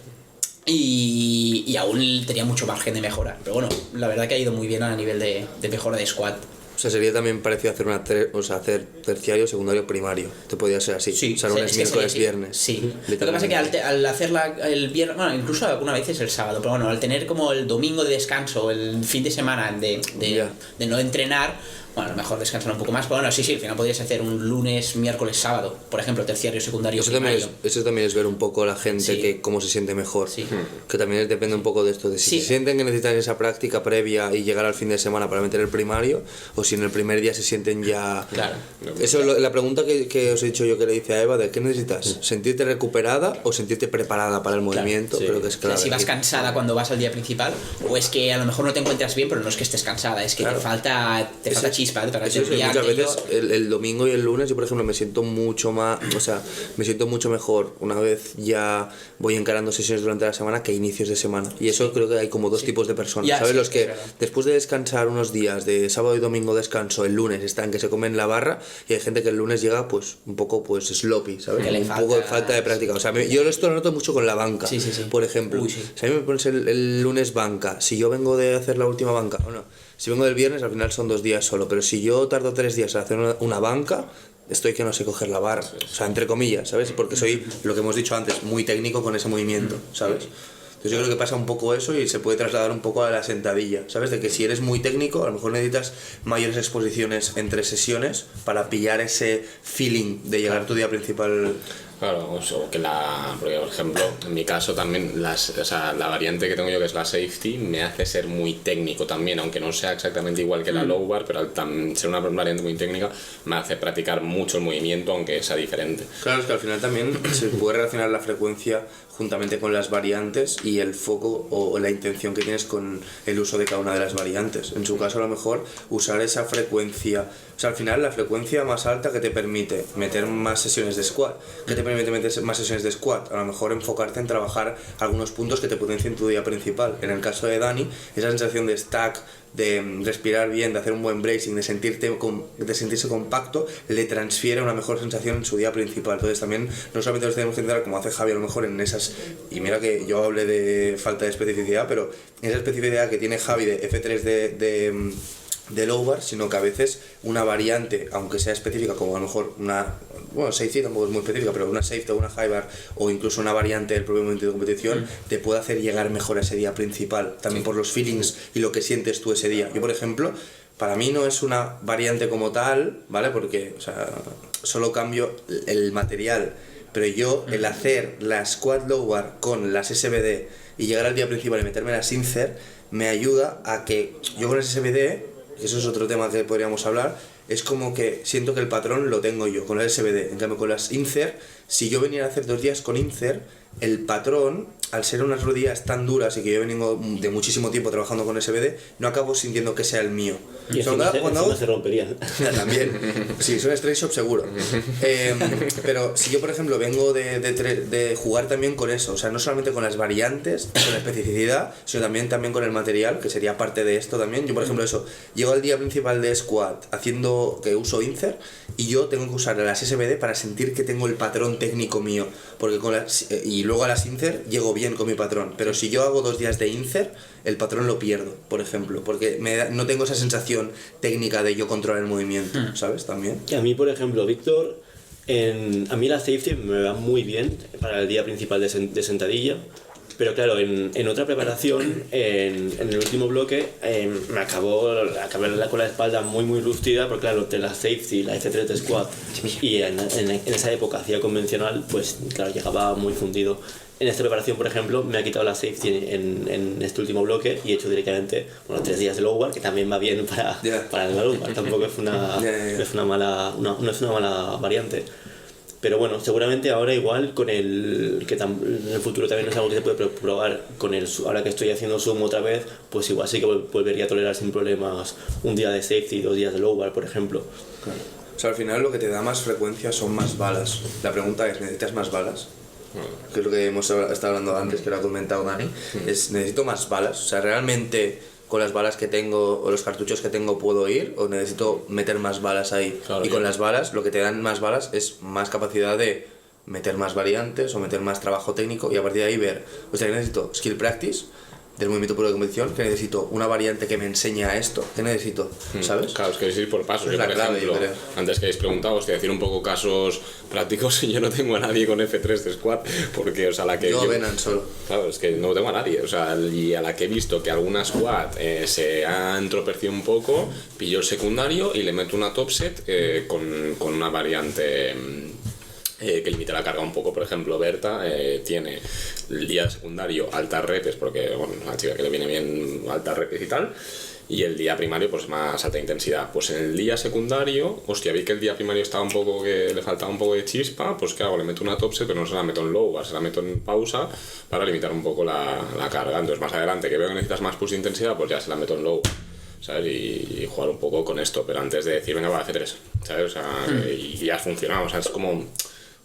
y aún tenía mucho margen de mejora. Pero bueno, la verdad que ha ido muy bien a nivel de mejora de squat. O sea, sería también parecido hacer terciario, secundario, primario. Te podría ser así. Sí, o sea, lunes, miércoles, viernes. Sí. Lo que pasa es que al hacerla el viernes, bueno, incluso algunas veces el sábado, pero bueno, al tener como el domingo de descanso, el fin de semana de no entrenar, bueno, a lo mejor descansar un poco más, pero bueno, sí, al final podrías hacer un lunes, miércoles, sábado, por ejemplo, terciario, secundario, primario. Eso también es ver un poco a la gente que cómo se siente mejor. Sí. Que también depende un poco de esto, de si se sienten que necesitan esa práctica previa y llegar al fin de semana para meter el primario, o si en el primer día se sienten ya... Claro. Eso es la pregunta que os he dicho yo, que le hice a Eva, de ¿qué necesitas? ¿Sentirte recuperada o sentirte preparada para el movimiento? Sí. Creo que es clave. O sea, si vas cansada cuando vas al día principal, o es que a lo mejor no te encuentras bien, pero no es que estés cansada, es que te falta chispa para muchas veces el domingo y el lunes yo, por ejemplo, me siento mucho mejor una vez ya voy encarando sesiones durante la semana que inicios de semana, y eso creo que hay como dos tipos de personas, ¿sabes? Los que después de descansar unos días, de sábado y domingo descanso, el lunes están que se comen la barra, y hay gente que el lunes llega pues un poco pues sloppy, ¿sabes? Poco de falta de práctica. O sea, yo esto lo noto mucho con la banca, por ejemplo. Si a mí me pones el lunes banca, si yo vengo de hacer la última banca o no, si vengo del viernes, al final son 2 días solo, pero si yo tardo 3 días en hacer una banca, estoy que no sé coger la barra, o sea, entre comillas, ¿sabes? Porque soy, lo que hemos dicho antes, muy técnico con ese movimiento, ¿sabes? Entonces yo creo que pasa un poco eso y se puede trasladar un poco a la sentadilla, ¿sabes? De que si eres muy técnico, a lo mejor necesitas mayores exposiciones entre sesiones para pillar ese feeling de llegar a tu día principal. Claro, o que porque por ejemplo, en mi caso también, la variante que tengo yo, que es la safety, me hace ser muy técnico también, aunque no sea exactamente igual que la low bar, pero al ser una variante muy técnica, me hace practicar mucho el movimiento, aunque sea diferente. Claro, es que al final también se puede relacionar la frecuencia juntamente con las variantes y el foco o la intención que tienes con el uso de cada una de las variantes. En su caso, a lo mejor, usar esa frecuencia, o sea, al final la frecuencia más alta que te permite meter más sesiones de squat, que te permite meter más sesiones de squat, a lo mejor enfocarte en trabajar algunos puntos que te potencien tu día principal. En el caso de Dani, esa sensación de stack, de respirar bien, de hacer un buen bracing, de sentirse compacto, le transfiere una mejor sensación en su día principal. Entonces también no solamente nos tenemos que centrar, como hace Javi a lo mejor, en esas, y mira que yo hablé de falta de especificidad, pero esa especificidad que tiene Javi de F3 de low bar, sino que a veces una variante, aunque sea específica, como a lo mejor safety tampoco es muy específica, pero una safety o una high bar, o incluso una variante del propio momento de competición, te puede hacer llegar mejor a ese día principal, también por los feelings y lo que sientes tú ese día. Yo, por ejemplo, para mí no es una variante como tal, ¿vale? Porque, o sea, solo cambio el material, pero yo, el hacer la squat low bar con las SBD y llegar al día principal y meterme las insert, me ayuda a que yo con las SBD, eso es otro tema que podríamos hablar, es como que siento que el patrón lo tengo yo con el SBD. En cambio, con las insert, si yo venía a hacer 2 días con insert, el patrón, al ser unas rodillas tan duras y que yo vengo de muchísimo tiempo trabajando con SBD, no acabo sintiendo que sea el mío. Y cuando se rompería. También, sí, son straight shop seguro. Pero si yo, por ejemplo, vengo de jugar también con eso, o sea, no solamente con las variantes, con la especificidad, sino también con el material, que sería parte de esto también. Yo, por ejemplo, llego al día principal de squat haciendo que uso insert y yo tengo que usar las SBD para sentir que tengo el patrón técnico mío, porque y luego a las insert llego bien con mi patrón, pero si yo hago 2 días de insert, el patrón lo pierdo, por ejemplo, porque no tengo esa sensación técnica de yo controlar el movimiento, ¿sabes? También. A mí, por ejemplo, Víctor, a mí la safety me va muy bien para el día principal de sentadilla, pero claro, en otra preparación, en el último bloque, me acabé con la espalda muy rustida, porque claro, entre la safety, la F3 de squat y en esa época hacía convencional, pues claro, llegaba muy fundido. En esta preparación, por ejemplo, me ha quitado la safety en este último bloque y he hecho directamente 3 días de low bar, que también va bien para el low bar, tampoco es una mala variante. Pero bueno, seguramente ahora igual en el futuro también es algo que se puede probar ahora que estoy haciendo Zoom otra vez, pues igual sí que volvería a tolerar sin problemas un día de safety y 2 días de low bar, por ejemplo. Claro. O sea, al final lo que te da más frecuencia son más balas. La pregunta es, ¿necesitas más balas? Que es lo que hemos estado hablando antes, que lo ha comentado Dani, necesito más balas, o sea, realmente con las balas que tengo o los cartuchos que tengo puedo ir, o necesito meter más balas ahí. Claro, y con las balas, lo que te dan más balas es más capacidad de meter más variantes o meter más trabajo técnico, y a partir de ahí ver, o sea, que necesito skill practice del movimiento puro de competición, que necesito una variante que me enseñe a esto, que necesito, ¿sabes? Claro, es que es ir por pasos. Es la clave, ejemplo, antes que habéis preguntado, os voy a decir un poco casos prácticos, y yo no tengo a nadie con F3 de squat, porque, o sea, la que yo Venan solo. Claro, es que no tengo a nadie, o sea, y a la que he visto que alguna squat se ha entropercido un poco, pillo el secundario y le meto una top set con una variante que limita la carga un poco. Por ejemplo, Berta tiene el día secundario altas repes, porque bueno, una chica que le viene bien altas repes y tal, y el día primario pues más alta intensidad. Pues en el día secundario, hostia, vi que el día primario estaba un poco, que le faltaba un poco de chispa, pues ¿qué hago? Le meto una top set, pero no se la meto en low bar, se la meto en pausa para limitar un poco la carga. Entonces más adelante, que veo que necesitas más push de intensidad, pues ya se la meto en low, ¿sabes? Y jugar un poco con esto, pero antes de decir, venga, va a hacer 3, ¿sabes? O sea, y ya ha funcionado, o sea, es como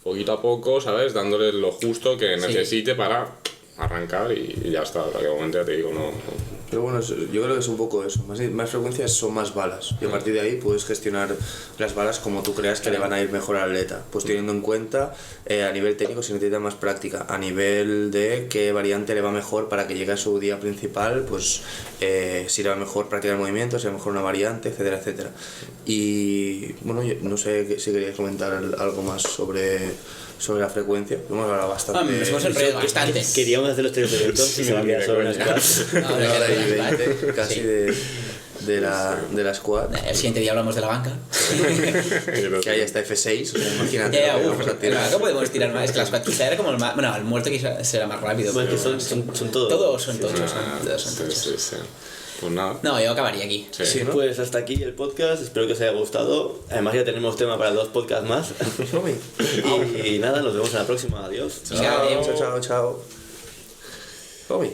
poquito a poco, ¿sabes? Dándole lo justo que necesite para arrancar y ya está. O sea, que de momento ya te digo, no. Pero bueno, yo creo que es un poco eso. Más frecuencias son más balas. Y a partir de ahí puedes gestionar las balas como tú creas que le van a ir mejor al atleta. Pues teniendo en cuenta a nivel técnico si necesita más práctica. A nivel de qué variante le va mejor para que llegue a su día principal, pues si le va mejor practicar movimientos, si le va mejor una variante, etcétera, etcétera. Y bueno, yo no sé si querías comentar algo más sobre la frecuencia. Hemos hablado bastante. Nos hemos enredado bastante. Queríamos hacer los 3 minutos y se va a quedar sobre las cosas. Una hora y 20 casi de la squad. El siguiente día hablamos de la banca. Que ahí está F6, o sea, imagínate. En la banca podemos tirar más. Es que la squad quizá era como el más. Bueno, el muerto quizá será más rápido. Bueno, es que son todos. Todos son tochos. Sí. Pues nada. No, yo acabaría aquí. Sí. Pues hasta aquí el podcast, espero que os haya gustado. Además ya tenemos tema para 2 podcasts más. Y nada, nos vemos en la próxima. Adiós. Chao. Bobby.